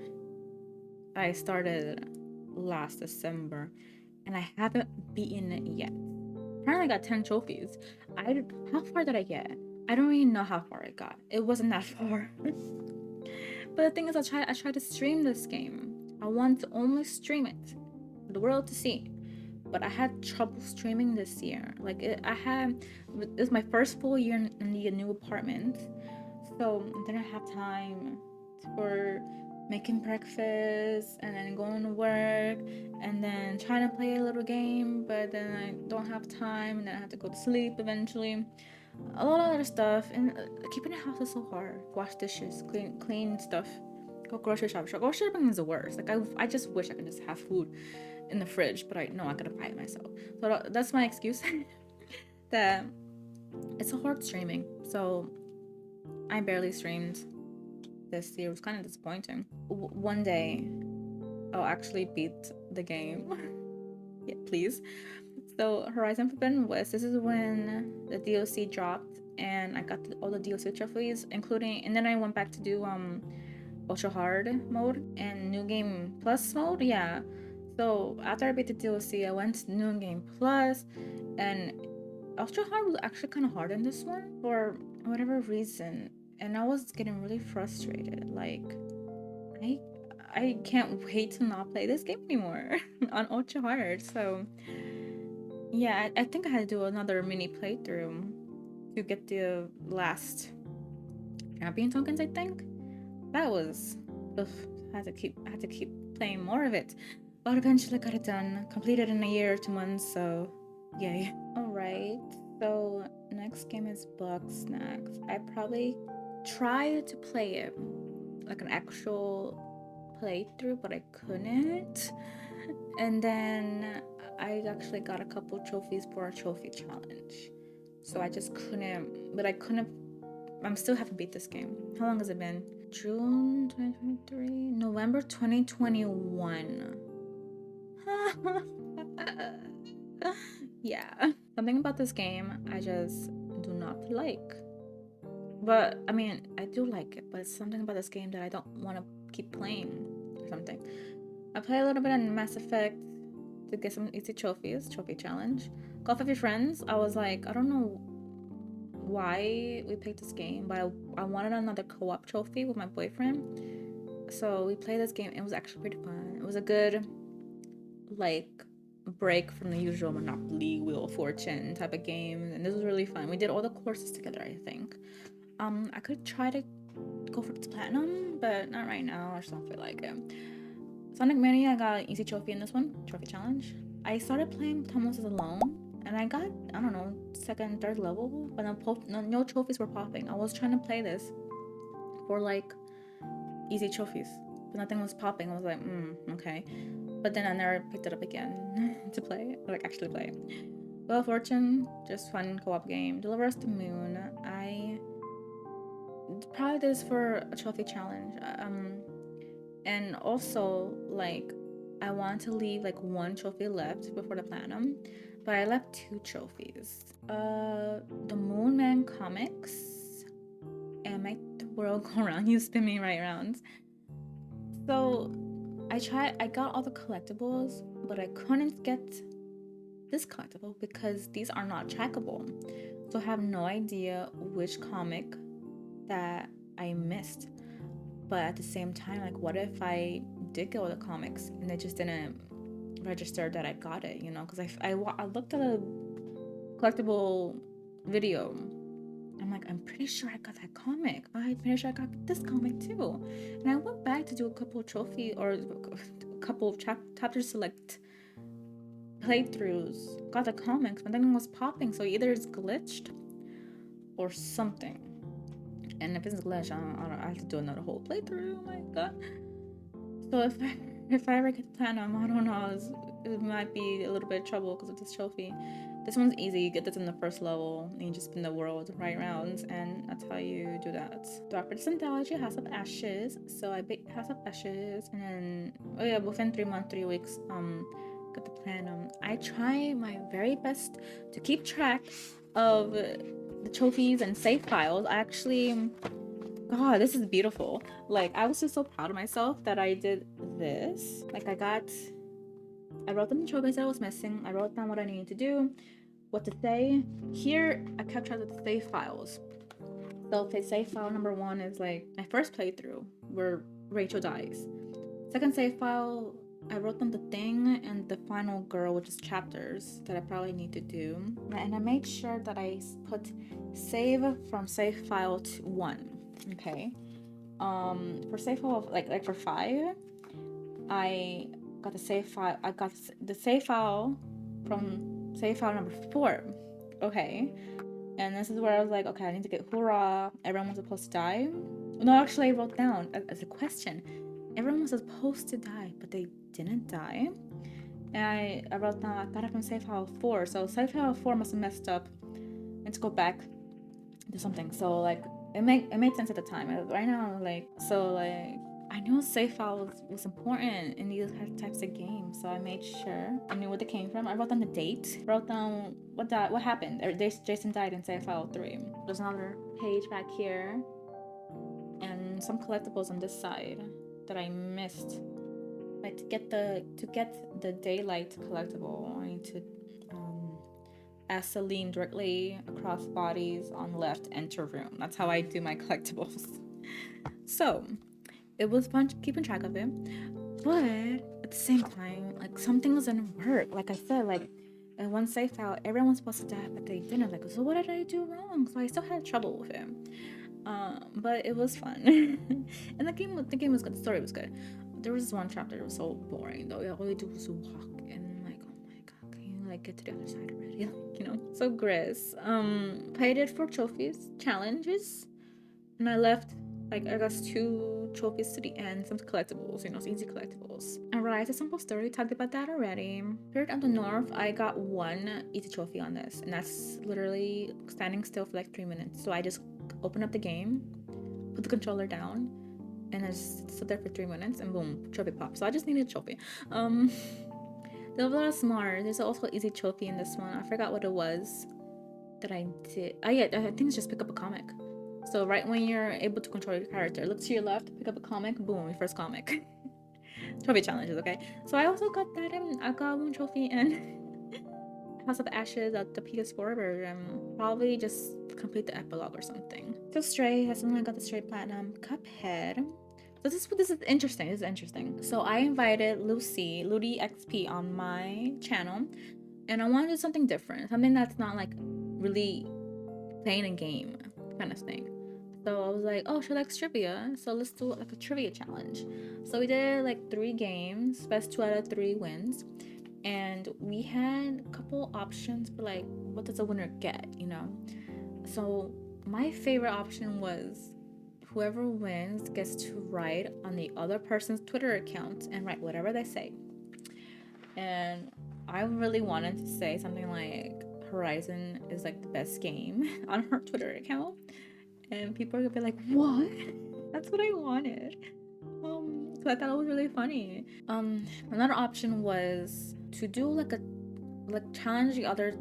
I started last December, and I haven't beaten it yet. Apparently I got 10 trophies. How far did I get? I don't really know how far I got. It wasn't that far. But the thing is, I tried to stream this game. I want to only stream it for the world to see. But I had trouble streaming this year. Like it was my first full year in the new apartment, so I didn't have time for making breakfast and then going to work and then trying to play a little game, but then I don't have time and then I have to go to sleep eventually. A lot of other stuff, and keeping the house is so hard. Wash dishes, clean stuff, Go grocery shop. Grocery shopping is the worst. Like I just wish I could just have food in the fridge, but I know I gotta buy it myself. So that's my excuse. That it's so hard streaming. So I barely streamed this year. It was kind of disappointing. One day I'll actually beat the game. Yeah, please. So Horizon Forbidden West. This is when the DLC dropped, and I got all the DLC trophies, including. And then I went back to do ultra hard mode and new game plus mode. Yeah. So after I beat the DLC, I went to new game plus, and ultra hard was actually kind of hard in this one for whatever reason, and I was getting really frustrated. Like, I can't wait to not play this game anymore on ultra hard. So yeah, I think I had to do another mini playthrough to get the last champion tokens. I think that was, ugh, I had to keep playing more of it, but eventually got it done, completed in a year or 2 months. So yay! All right. So next game is Bug Snacks. I probably tried to play it like an actual playthrough, but I couldn't. And then I actually got a couple trophies for a trophy challenge. So I just couldn't, but I couldn't, I'm still haven't beat this game. How long has it been? June 2023? November 2021. Yeah. Something about this game I just do not like. But, I mean, I do like it, but it's something about this game that I don't want to keep playing or something. I play a little bit on Mass Effect to get some easy trophies, trophy challenge. Golf with your friends, I was like, I don't know why we picked this game, but I wanted another co-op trophy with my boyfriend. So we played this game. It was actually pretty fun. It was a good, like, break from the usual Monopoly, Wheel of Fortune type of game. And this was really fun. We did all the courses together, I think. I could try to go for platinum, but not right now. I just don't feel like it. Sonic Mania, I got an easy trophy in this one, trophy challenge. I started playing Thomas is alone, and I got, I don't know, second, third level, but no trophies were popping. I was trying to play this for like easy trophies, but nothing was popping. I was like, okay. But then I never picked it up again to play, like actually play. Wheel of Fortune, just fun co-op game. Deliver Us the Moon. I probably this for a trophy challenge. And also, like, I wanted to leave like one trophy left before the platinum, but I left 2 trophies. The Moon Man comics and Make the World Go Round. You spin me right around. So I got all the collectibles, but I couldn't get this collectible because these are not trackable. So I have no idea which comic that I missed. But at the same time, like, what if I did get all the comics and they just didn't register that I got it, you know? Because I looked at a collectible video. I'm like, I'm pretty sure I got that comic. I'm pretty sure I got this comic too. And I went back to do a couple trophy or a couple chapter select playthroughs. Got the comics, but then it was popping. So either it's glitched or something. And if it's glitch, I have to do another whole playthrough. Oh my god. So if I ever get the platinum, I don't know, it might be a little bit of trouble because of this trophy. This one's easy. You get this in the first level, and you just spin the world right rounds, and that's how you do that. Dark Bridges Anthology, House of Ashes. So I beat House of Ashes, and then within 3 months, 3 weeks, got the platinum. I try my very best to keep track of the trophies and save files. I actually, God, this is beautiful. Like, I was just so proud of myself that I did this. Like, I wrote down the trophies that I was missing. I wrote down what I needed to do, what to say. Here, I kept track of the save files. So, save file number 1 is like my first playthrough where Rachel dies. Second save file, I wrote down the thing and the final girl, which is chapters that I probably need to do. And I made sure that I put save from save file to 1. Okay. For save file, like for 5, I got the save file. I got the save file from save file number 4. Okay. And this is where I was like, okay, I need to get hoorah. Everyone was supposed to die. No, actually, I wrote down as a question. Everyone was supposed to die, but they didn't die. And I wrote down, I thought I'm from Safe House 4. So Safe House 4 must have messed up and to go back to something. So like it made sense at the time. Right now, like so like I knew Safe House was important in these types of games. So I made sure I knew where they came from. I wrote down the date. Wrote down what happened. Jason died in Safe House 3. There's another page back here. And some collectibles on this side that I missed. Like to get the daylight collectible, I need to ask Celine directly across bodies on left, enter room. That's how I do my collectibles. So it was fun keeping track of it, but at the same time, like something doesn't work. Like I said, like in one safe out, everyone's supposed to die, but they didn't. Like, so what did I do wrong? So I still had trouble with it. But it was fun. And the game was good. The story was good. There was one chapter that was so boring though. All you do was walk and I'm like, oh my god, can you like get to the other side already? Like, you know. So Gris. Played it for trophies, challenges, and I left like I got 2 trophies to the end, some collectibles, you know, easy collectibles. Alright, a simple story, talked about that already. Third on the north, I got 1 easy trophy on this, and that's literally standing still for like 3 minutes. So I just open up the game, put the controller down, and I just sit there for 3 minutes, and boom, trophy pop. So I just needed a trophy. There was a lot of smart. There's also an easy trophy in this one. I forgot what it was that I did. Oh yeah, I think it's just pick up a comic. So right when you're able to control your character, look to your left, pick up a comic, boom, your first comic. Trophy challenges, okay? So I also got that in. I got 1 trophy in House of Ashes at the PS4 version. Probably just complete the epilogue or something. So Stray, that's when I got the Stray Platinum. Cuphead. So this is interesting. This is interesting. So I invited Ludi XP on my channel, and I wanted to do something different, something that's not like really playing a game kind of thing. So I was like, oh, she likes trivia, so let's do like a trivia challenge. So we did like 3 games, best 2 out of 3 wins, and we had a couple options for like what does a winner get, you know. So my favorite option was whoever wins gets to write on the other person's Twitter account and write whatever they say. And I really wanted to say something like Horizon is like the best game on her Twitter account, and people are gonna be like, what? That's what I wanted. So I thought it was really funny. Another option was to do like challenge the other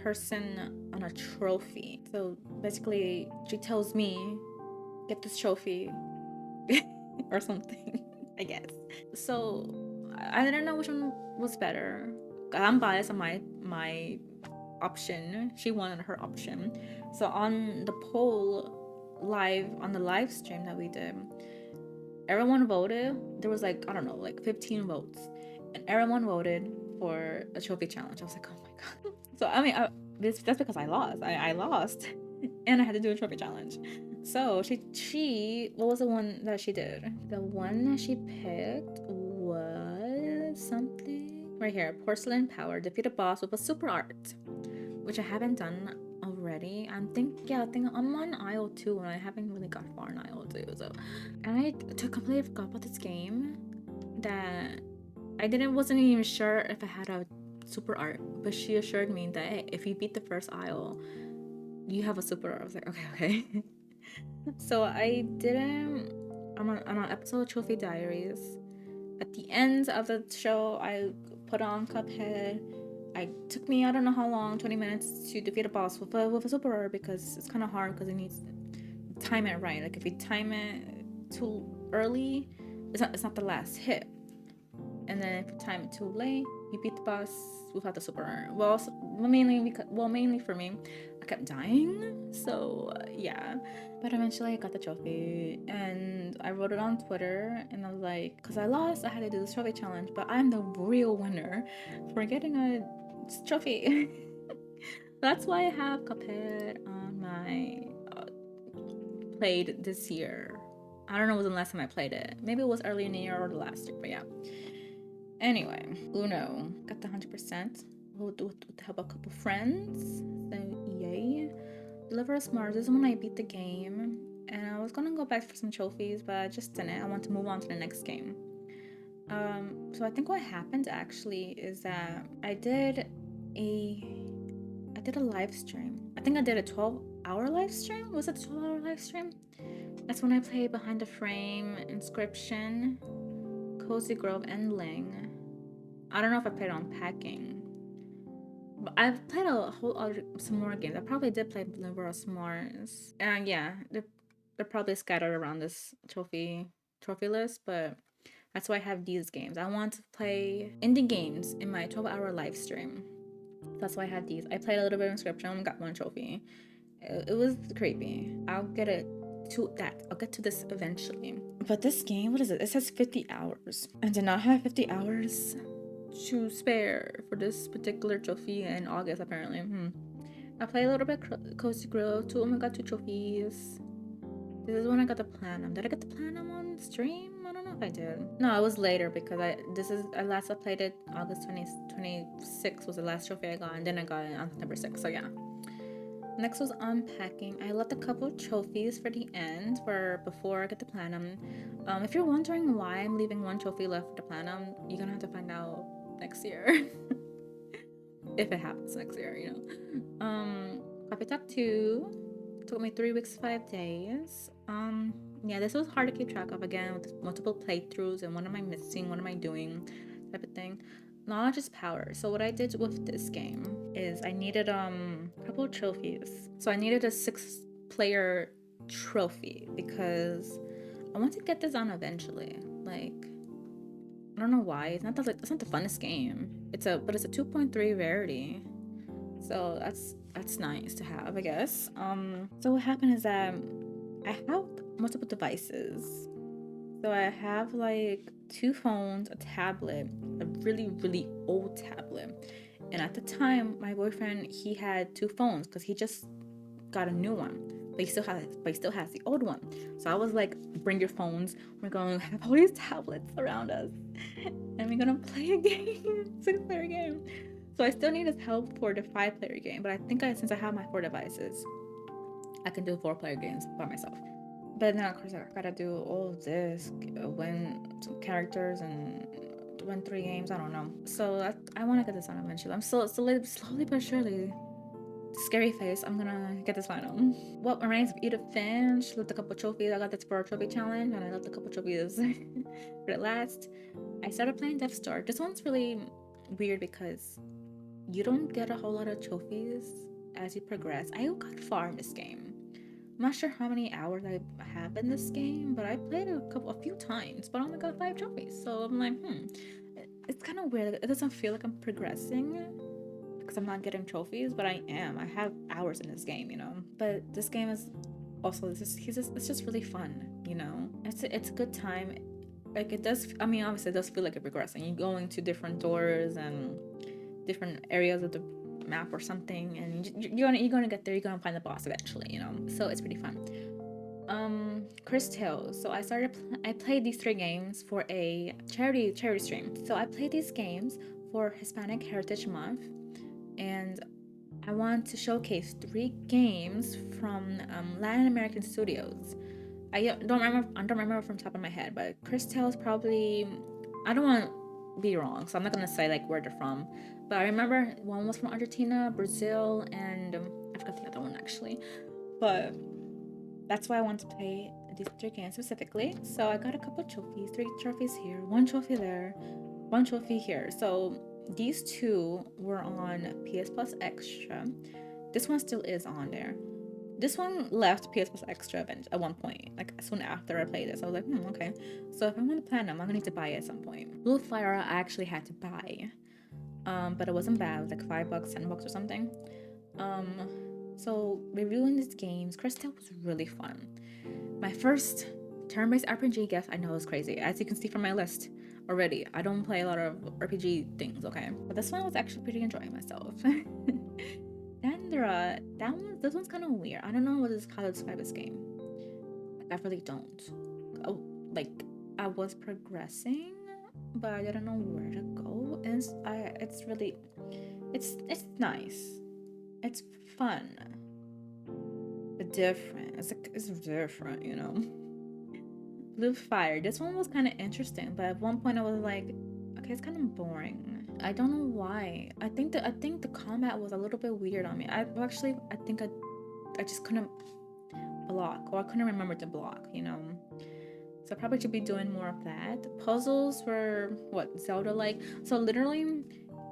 person on a trophy. So basically she tells me, get this trophy or something, I guess. So I didn't know which one was better. I'm biased on my option. She wanted her option. So on the poll on the live stream that we did, everyone voted. There was like, I don't know, like 15 votes, and everyone voted for a trophy challenge. I was like, oh my god. So I mean, that's because I lost. I lost, and I had to do a trophy challenge. So she what was the one that she did? The one that she picked was something right here: porcelain power, defeat a boss with a super art, which I haven't done already. I think I'm on aisle 2 and I haven't really got far in aisle 2. So, and I completely forgot about this game that wasn't even sure if I had a super art, but she assured me that hey, if you beat the first aisle, you have a super art. I was like, okay. So I didn't. I'm on episode of Trophy Diaries. At the end of the show, I put on Cuphead. It took me I don't know how long, 20 minutes to defeat a boss with a super art, because it's kind of hard because it needs to time it right. Like if you time it too early, it's not the last hit. And then if you time it too late, you beat the boss without the super art. Well, mainly for me, I kept dying. So yeah, but eventually I got the trophy, and I wrote it on Twitter, and I was like, because I lost, I had to do this trophy challenge, but I'm the real winner for getting a trophy. That's why I have Cuphead on my played this year. I don't know when was the last time I played it. Maybe it was early in the year or the last year, but yeah. Anyway, Uno got the 100%. We'll do it to help a couple friends. So yay. Deliver a Mars. This is when I beat the game, and was gonna go back for some trophies, but I just didn't. I want to move on to the next game. So I think what happened actually is that I did a live stream. I think I did a 12-hour live stream. Was it a 12-hour live stream? That's when I played Behind the Frame, Inscription, Cozy Grove, and Ling. I don't know if I played Unpacking. But I've played a whole other some more games. I probably did play Liberal S'mores. And yeah, they're probably scattered around this trophy list, but that's why I have these games. I want to play indie games in my 12-hour live stream. That's why I had these. I played a little bit of Inscription, got one trophy. It was creepy. I'll get to this eventually. But this game, what is it? It says 50 hours. I did not have 50 hours to spare for this particular trophy in August, apparently. I played a little bit Cozy Grove. I got 2 trophies. This is when I got the Platinum. Did I get the Platinum on stream? I don't know if I did. No, it was later because I played it August 26th was the last trophy I got, and then I got it on September 6th. So yeah. Next was Unpacking. I left a couple of trophies for the end before I get the Platinum. If you're wondering why I'm leaving one trophy left for the Platinum, you're gonna have to find out next year. If it happens next year, Coffee Talk 2 took me 3 weeks, 5 days. Yeah, this was hard to keep track of again with multiple playthroughs and what am I missing, what am I doing, type of thing. Knowledge is power. So what I did with this game is I needed a couple of trophies. So I needed a 6-player trophy because I want to get this on eventually. Like, I don't know why. It's not the funnest game. It's a 2.3 rarity. So that's nice to have, I guess. So what happened is that I have multiple devices. So I have like 2 phones, a tablet, a really, really old tablet. And at the time, my boyfriend, he had 2 phones because he just got a new one. But he still has the old one. So I was like, bring your phones. We're going to have all these tablets around us. And we're going to play a game, 6-player game. So I still need his help for the 5-player game. But I think since I have my 4 devices, I can do 4-player games by myself. But then of course I gotta do all of this, win some characters and win 3 games. I don't know. So I want to get this on eventually. I'm slowly but surely. Scary face. I'm gonna get this final. What remains of Edith Finch? Left a couple trophies. I got this for a trophy challenge, and I left a couple trophies for the last. I started playing Death Star. This one's really weird because you don't get a whole lot of trophies as you progress. I got far in this game. I'm not sure how many hours I have in this game, but I played a few times, but I only got 5 trophies. So I'm like, it's kind of weird. It doesn't feel like I'm progressing because I'm not getting trophies, but I am. I have hours in this game, But this game is also it's just really fun, It's a good time. Like it does. I mean, obviously, it does feel like you're progressing. You're going to different doors and different areas of the map or something, and you're gonna get there. You're gonna find the boss eventually, So it's pretty fun. Chris Tales. So I played these 3 games for a charity stream. So I played these games for Hispanic Heritage Month, and I want to showcase 3 games from Latin American studios. I don't remember from the top of my head, but Chris Tales probably. I don't want to be wrong, so I'm not gonna say like where they're from. But I remember one was from Argentina, Brazil, and I forgot the other one actually. But that's why I want to play these 3 games specifically. So I got a couple trophies, 3 trophies here, 1 trophy there, 1 trophy here. So these 2 were on PS Plus Extra. This one still is on there. This one left PS Plus Extra at one point, like soon after I played this. I was like, okay. So if I want to Platinum, I'm gonna need to buy it at some point. Blue Fire I actually had to buy. But it wasn't bad. It was like $5, $10 or something. So reviewing these games, Crystal was really fun. My first turn-based RPG guess I know is crazy. As you can see from my list already, I don't play a lot of RPG things, okay? But this one was actually pretty enjoying myself. Dendra, this one's kind of weird. I don't know how to describe this game. Like, I really don't. Oh, like, I was progressing, but I didn't know where to go. And it's nice. It's fun. different. It's different, you know. Blue Fire. This one was kind of interesting, but at one point I was like, okay, it's kind of boring. I don't know why. I think the combat was a little bit weird on me. I think I just couldn't block, or I couldn't remember to block, you know. So I probably should be doing more of that. Puzzles were what, Zelda like. So literally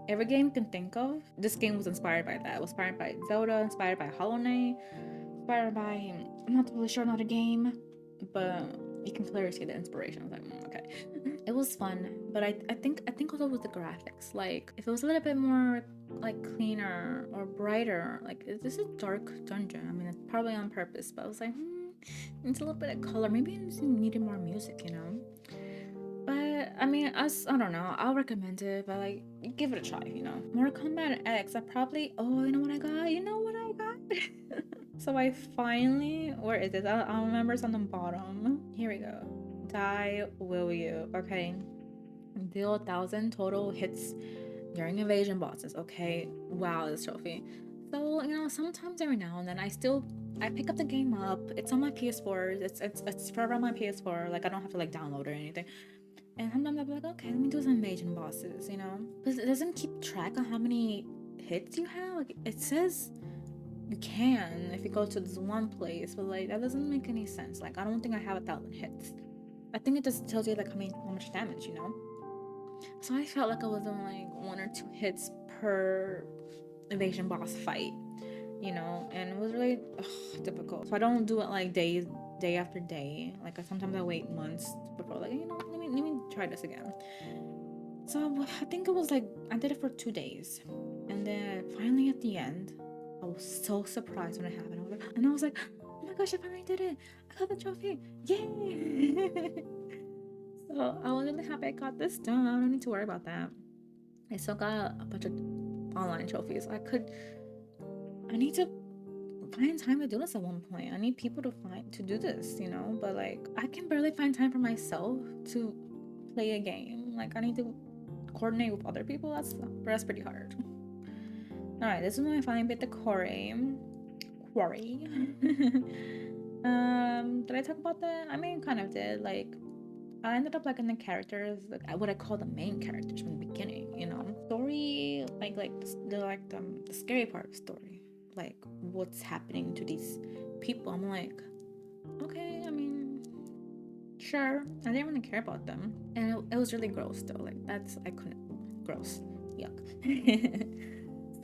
every game you can think of, this game was inspired by that. It was inspired by Zelda, inspired by Hollow Knight, inspired by, I'm not really sure another game, but you can clearly see the inspiration. I was like, okay. It was fun, but I think also with the graphics, like if it was a little bit more like cleaner or brighter, like this is a dark dungeon. I mean, it's probably on purpose, but I was like, it's a little bit of color. Maybe it just needed more music, you know. But I mean, I don't know. I'll recommend it, but like, give it a try, you know. Mortal Kombat X. I probably. Oh, you know what I got? You know what I got? So I finally. Where is it? I'll remember it's on the bottom. Here we go. Die will you? Okay. Deal 1,000 total hits during invasion bosses. Okay. Wow, this trophy. So you know, sometimes every now and then I pick up the game up. It's on my PS4. It's forever on my PS4. Like I don't have to like download it or anything. And sometimes I'll be like, okay, let me do some invasion bosses, you know? But it doesn't keep track of how many hits you have. Like, it says you can if you go to this one place, but like, that doesn't make any sense. Like, I don't think I have 1,000 hits. I think it just tells you like how much damage, you know? So I felt like I was doing like 1 or 2 hits per invasion boss fight, you know? And it was really difficult. So I don't do it like day after day. Like sometimes I wait months before, like, you know, let me try this again. So I think it was like I did it for 2 days, and then finally at the end, I was so surprised when it happened. I was like, oh my gosh, I finally did it! I got the trophy! Yay! So I was really happy I got this done. I don't need to worry about that. I still got a bunch of online trophies. I need to find time to do this at one point. I need people to do this, you know. But like, I can barely find time for myself to play a game. Like, I need to coordinate with other people. That's pretty hard. All right, this is when I finally beat the quarry. Did I talk about that? I mean, kind of did. Like, I ended up liking the characters, like what I call the main characters from the beginning. You know, story, the scary part of the story, like what's happening to these people. I'm like, okay, I mean, sure. I didn't really care about them, and it was really gross though. Like I couldn't. Gross, yuck.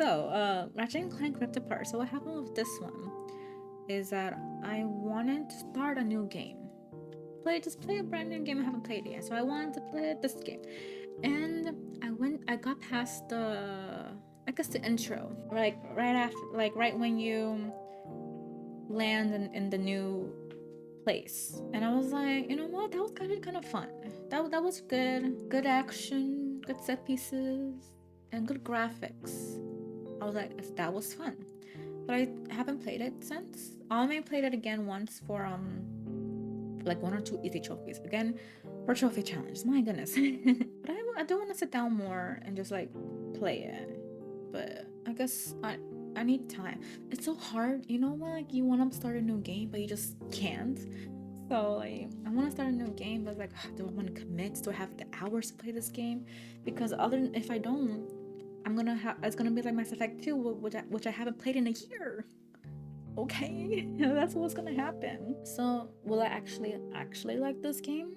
So, Ratchet and Clank Rift Apart. So what happened with this one is that I wanted to start a new game. Just play a brand new game I haven't played yet. So I wanted to play this game, and I got past I guess the intro, like right when you land in the new place, and I was like, you know what, that was kind of fun. That was good action, good set pieces, and good graphics. I was like, that was fun, but I haven't played it since. I only played it again once for like 1 or 2 easy trophies. Again, for trophy challenges. My goodness. But I do want to sit down more and just like play it. But I guess I need time. It's so hard, you know, when like you want to start a new game but you just can't. So like I want to start a new game, but it's like, do I want to commit? Do I have the hours to play this game? Because if I don't, it's gonna be like Mass Effect 2, which I haven't played in a year. Okay, that's what's gonna happen. So will I actually like this game?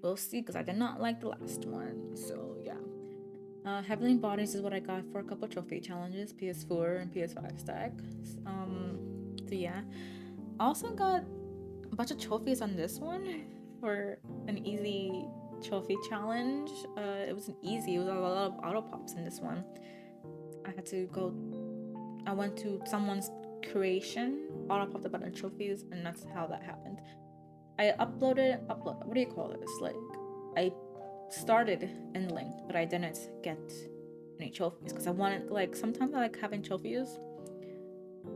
We'll see, because I did not like the last one. So yeah. Heavenly Bodies is what I got for a couple trophy challenges, PS4 and PS5 stack. So yeah. I also got a bunch of trophies on this one for an easy trophy challenge. It was a lot of auto pops in this one. I went to someone's creation, auto popped a bunch of trophies, and that's how that happened. I uploaded, what do you call this? Like, I started in Link, but I didn't get any trophies because I wanted, like, sometimes I like having trophies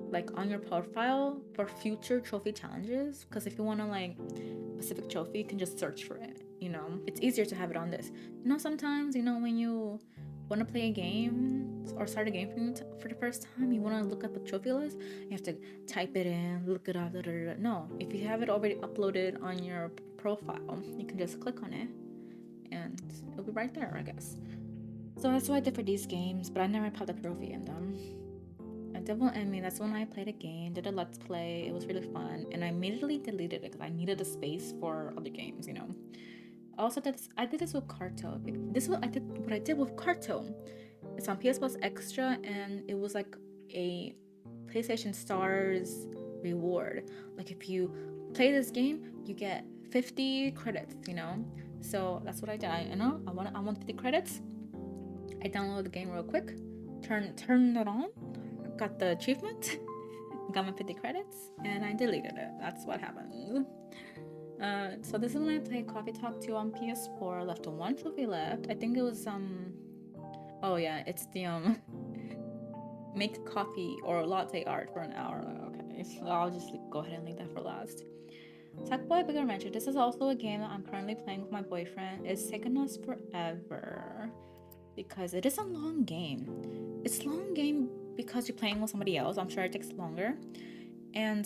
like on your profile for future trophy challenges, because if you want to like a specific trophy, you can just search for it, you know. It's easier to have it on this, you know. Sometimes, you know, when you want to play a game or start a game for the first time, you want to look up a trophy list, you have to type it in, look it up. No, if you have it already uploaded on your profile, you can just click on it and it'll be right there, I guess. So that's what I did for these games, but I never popped a trophy in them. That's when I played a game, did a let's play. It was really fun, and I immediately deleted it because I needed a space for other games, you know. Also, I did this with Carto. This is what I did with Carto. It's on PS Plus Extra, and it was like a PlayStation Stars reward. Like if you play this game, you get 50 credits, you know. So that's what I did. I want 50 credits. I downloaded the game real quick, turned it on, got the achievement, got my 50 credits, and I deleted it. That's what happened. So this is when I played Coffee Talk 2 on PS4. Left one trophy left. I think it was oh yeah, it's the make coffee or latte art for an hour. Okay, so I'll just go ahead and leave that for last. Sackboy Bigger Adventure. This is also a game that I'm currently playing with my boyfriend. It's taken us forever because it is a long game. It's a long game because you're playing with somebody else. I'm sure it takes longer. And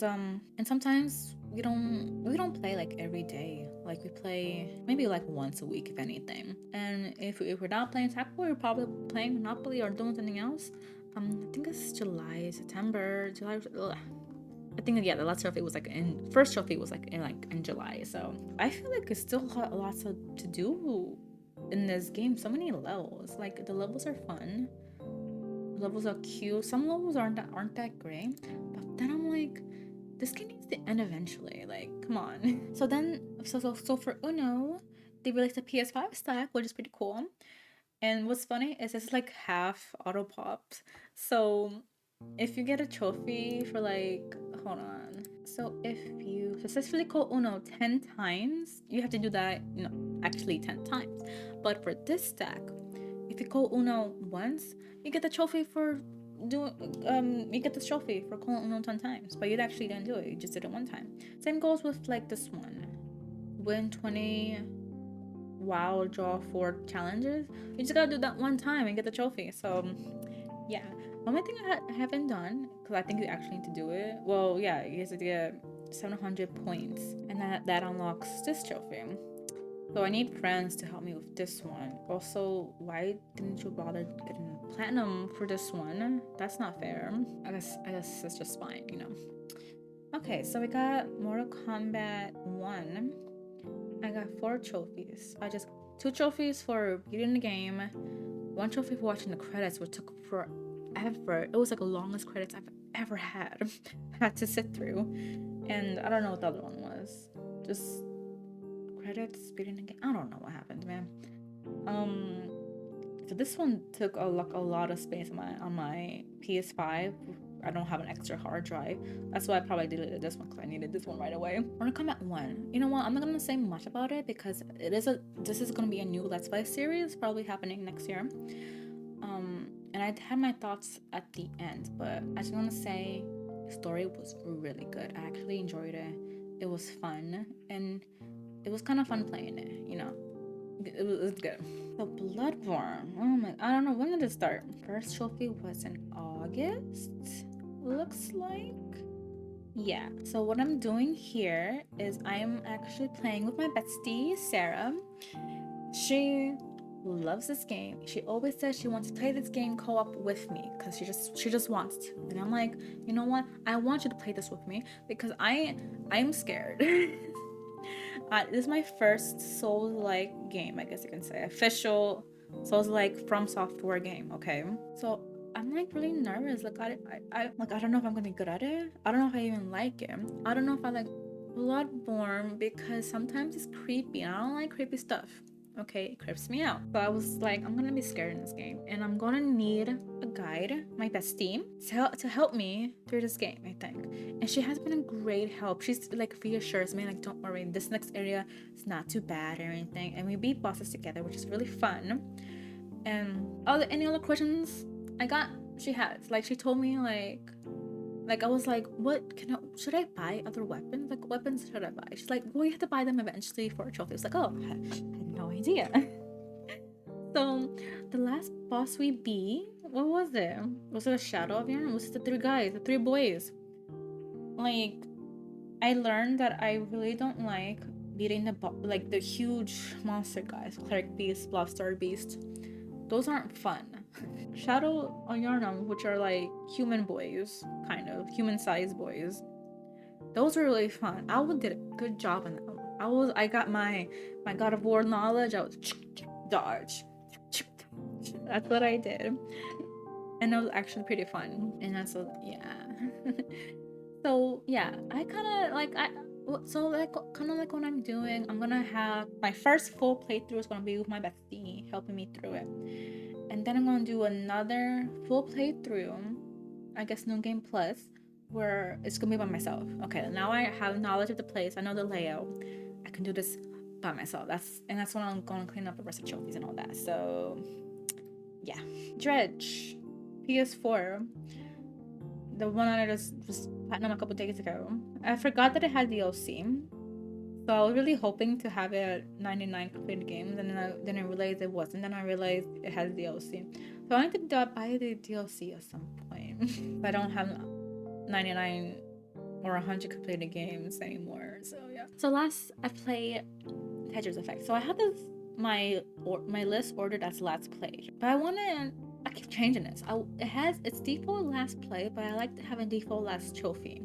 sometimes we don't play like every day. Like we play maybe like once a week if anything. And if we're not playing Sackboy, we're probably playing Monopoly or doing something else. I think it's July. I think the last trophy was like first trophy was like in July. So I feel like it's still lots to do in this game. So many levels. Like the levels are fun. The levels are cute. Some levels aren't that great. But then I'm like, this game needs to end eventually. Like, come on. So for Uno, they released a PS5 stack, which is pretty cool. And what's funny is it's like half auto popped. So if you get a trophy for like, hold on. So if you successfully call Uno 10 times, you have to do that, actually 10 times. But for this stack, if you call Uno once, you get the trophy for you get the trophy for calling Uno 10 times. But you actually didn't do it, you just did it one time. Same goes with like this one. Win 20 WoW draw 4 challenges. You just gotta do that one time and get the trophy. So yeah. One thing I haven't done, because I think you actually need to do it. Well, yeah, you have to get 700 points, and that unlocks this trophy. So I need friends to help me with this one. Also, why didn't you bother getting platinum for this one? That's not fair. I guess it's just fine, Okay, so we got Mortal Kombat 1. I got 4 trophies. 2 trophies for beating the game, 1 trophy for watching the credits, which took forever. It was like the longest credits I've ever had to sit through. And I don't know what the other one was. Just credits, beating the game. I don't know what happened, man. So this one took a lot of space on my PS5. I don't have an extra hard drive. That's why I probably deleted this one, because I needed this one right away. Mortal Kombat 1. You know what? I'm not gonna say much about it because this is gonna be a new Let's Play series, probably happening next year. And I had my thoughts at the end, but I just want to say the story was really good. I actually enjoyed it. It was fun, and it was kind of fun playing it, It was good. So Bloodborne. Oh my, I don't know, when did it start? First trophy was in August, looks like. Yeah, so what I'm doing here is I am actually playing with my bestie, Sarah. She loves this game. She always says she wants to play this game co-op with me because she just wants to. And I'm like, you know what? I want you to play this with me because I'm scared. This is my first Souls-like game, I guess you can say. Official Souls-like From Software game, okay? So I'm like really nervous. Like I don't know if I'm gonna be good at it. I don't know if I even like it. I don't know if I like Bloodborne because sometimes it's creepy and I don't like creepy stuff. Okay, it creeps me out. So I was like, I'm gonna be scared in this game, and I'm gonna need a guide, my bestie, to help me through this game, I think. And she has been a great help. She's like reassures me, like, don't worry, this next area is not too bad or anything. And we beat bosses together, which is really fun. And any other questions she has. Like, she told me like I was like, should I buy other weapons? Like, what weapons should I buy? She's like, well, you have to buy them eventually for a trophy. I was like, oh, I had no idea. So the last boss we beat, what was it? Was it a Shadow of Yarn? Was it the three guys, the three boys? Like, I learned that I really don't like beating the huge monster guys, Cleric Beast, Blobstar Beast. Those aren't fun. Shadow of Yarnum, which are like human boys, kind of human-sized boys. Those were really fun. I did a good job on them. I got my God of War knowledge. I was dodge. That's what I did, and it was actually pretty fun. And that's yeah. So yeah, I kind of like kind of like what I'm doing. I'm gonna have my first full playthrough is gonna be with my bestie helping me through it, and then I'm gonna do another full playthrough, I guess New Game Plus, where it's gonna be by myself. Okay, now I have knowledge of the place. I know the layout. I can do this by myself. That's when I'm gonna clean up the rest of trophies and all that. So yeah, Dredge, PS4. The one that I just platinum a couple days ago. I forgot that it had DLC, so I was really hoping to have it at 99 completed games, and then I realized it wasn't. Then I realized it has DLC, so I need to buy the DLC at some point. But I don't have 99 or 100 completed games anymore. So yeah. So last I played Tetris Effect. So I have this my list ordered as Let's Play, but I keep changing this. It has its default last play, but I like to have a default last trophy.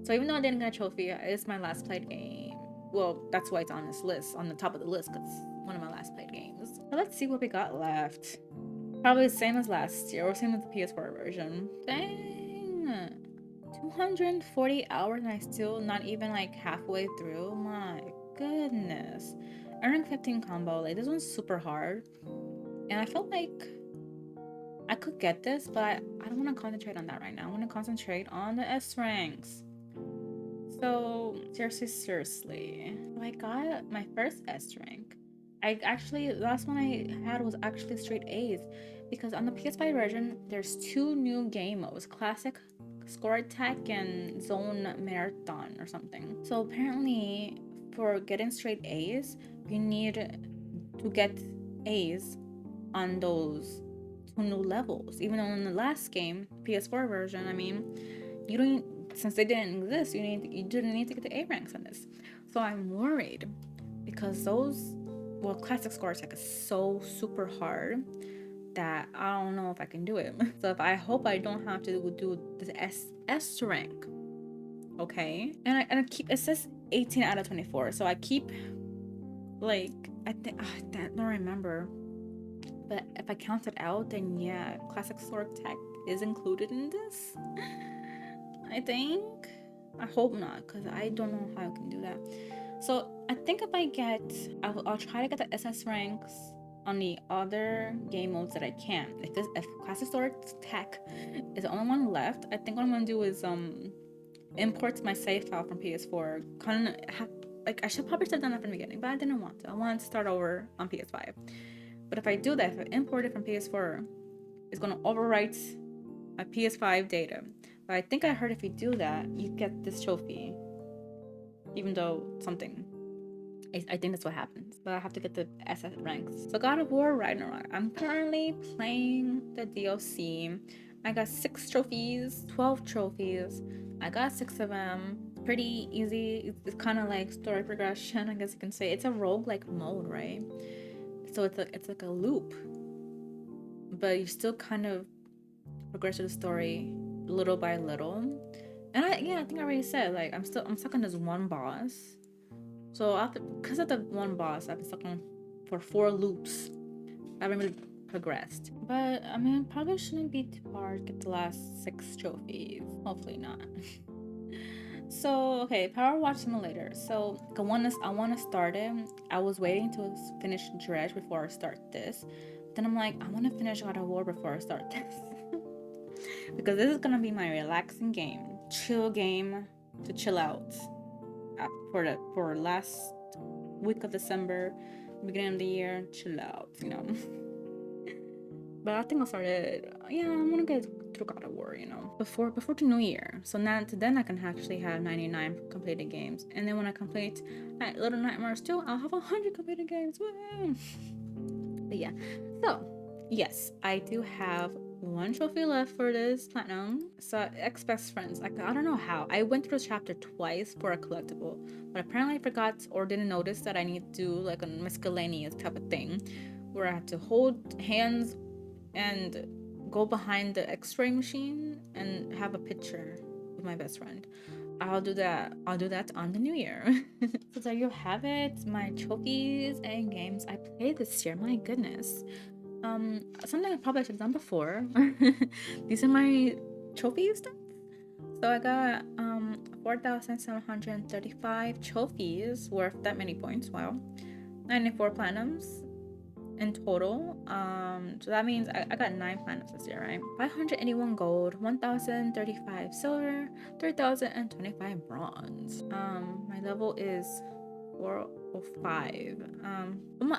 So even though I didn't get a trophy, it's my last played game. Well, that's why it's on this list, on the top of the list, because it's one of my last played games. So let's see what we got left. Probably the same as last year, or same as the PS4 version. Dang, 240 hours and I still not even like halfway through. My goodness. Earning 15 combo, like this one's super hard, and I felt like I could get this, but I don't want to concentrate on that right now. I want to concentrate on the S ranks. So seriously, I got my first S rank. The last one I had was actually straight A's, because on the PS5 version there's two new game modes: classic, score attack, and zone marathon or something. So apparently for getting straight A's, you need to get A's on those two new levels. Even though in the last game, PS4 version, I mean, you don't, since they didn't exist, you didn't need to get the A ranks on this. So I'm worried because classic score attack is so super hard that I don't know if I can do it. So I hope I don't have to do the S rank. Okay, and I keep, it says 18 out of 24, so I keep like, I don't remember, but if I count it out, then yeah, classic sword attack is included in this. I think. I hope not, because I don't know how I can do that. So I think if I get, I'll try to get the SS ranks on the other game modes that I can. If classic sword attack is the only one left, I think what I'm gonna do is import my save file from PS4. I should probably have done that from the beginning, but I didn't want to. I wanted to start over on PS5. But if I do that, if I import it from PS4, it's gonna overwrite my PS5 data. But I think I heard if you do that, you get this trophy. Even though I think that's what happens. But I have to get the SS ranks. So God of War Ragnarok. I'm currently playing the DLC. I got 6 trophies, 12 trophies. I got 6 of them. Pretty easy. It's kind of like story progression, I guess you can say. It's a roguelike mode, right? So it's like a loop, but you still kind of progress through the story little by little. And I think I already said, like, I'm stuck on this one boss. So because of the one boss, I've been stuck on for 4 loops. I haven't really progressed, but I mean, probably shouldn't be too hard to get the last 6 trophies. Hopefully not. So okay, Power Watch Simulator. So I want to start it. I was waiting to finish Dredge before I start this. Then I'm like, I want to finish God of War before I start this. Because this is gonna be my relaxing game, chill game to chill out for last week of December, beginning of the year, chill out, you know. But I think I'll start it. Yeah, I'm gonna get through God of War, you know, before the new year. So then I can actually have 99 completed games, and then when I complete Little Nightmares 2, I'll have 100 completed games. Woo! But yeah, so yes, I do have one trophy left for this platinum. So ex-best friends, like I don't know how I went through this chapter twice for a collectible, but apparently I forgot or didn't notice that I need to do like a miscellaneous type of thing where I had to hold hands and go behind the x-ray machine and have a picture with my best friend. I'll do that on the new year. So there you have it, my trophies and games I played this year. My goodness. Something I probably should have done before. These are my trophies. So I got 4,735 trophies worth that many points. Wow. 94 platinums in total. So that means I got 9 platinums this year, right? 581 gold, 1,035 silver, 3,025 bronze. My level is 405.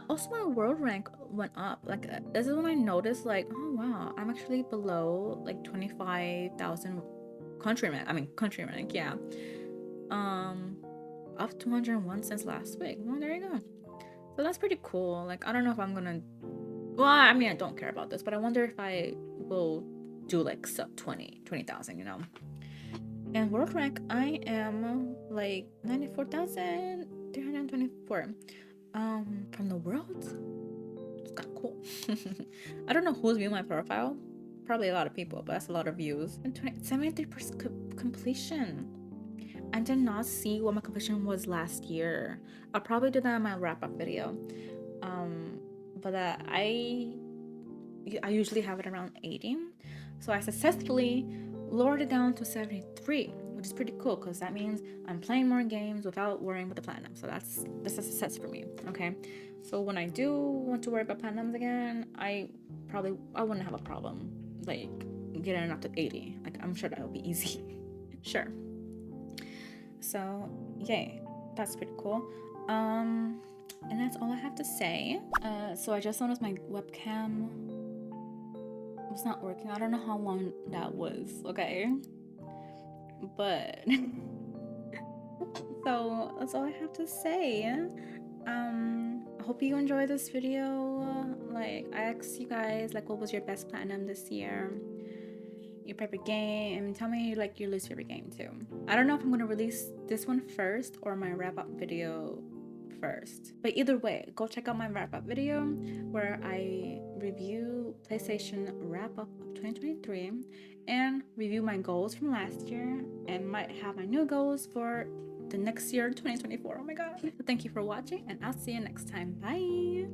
Also my world rank went up. Like this is when I noticed, like, oh wow, I'm actually below like 25,000 country rank, yeah. Up 201 since last week. Well, there you go. So that's pretty cool. Like, I don't know if I'm gonna. Well, I mean, I don't care about this, but I wonder if I will do like sub 20,000, you know. And world rank, I am like 94,324. From the world, it's kind of cool. I don't know who's viewing my profile. Probably a lot of people, but that's a lot of views. And 73% completion. I did not see what my completion was last year. I'll probably do that in my wrap-up video. But I usually have it around 80. So I successfully lowered it down to 73, which is pretty cool because that means I'm playing more games without worrying about the platinum. So that's a success for me. Okay. So when I do want to worry about platinums again, I wouldn't have a problem like getting it up to 80. Like I'm sure that would be easy. Sure. So yay, that's pretty cool. And that's all I have to say. So I just noticed my webcam was not working. I don't know how long that was, okay? But so that's all I have to say. I hope you enjoyed this video. Like I asked you guys, like, what was your best platinum this year? Your favorite game, and tell me like your least favorite game too. I don't know if I'm gonna release this one first or my wrap-up video first, but either way, go check out my wrap-up video where I review PlayStation wrap-up of 2023 and review my goals from last year and might have my new goals for the next year, 2024. Oh my god. Thank you for watching, and I'll see you next time. Bye.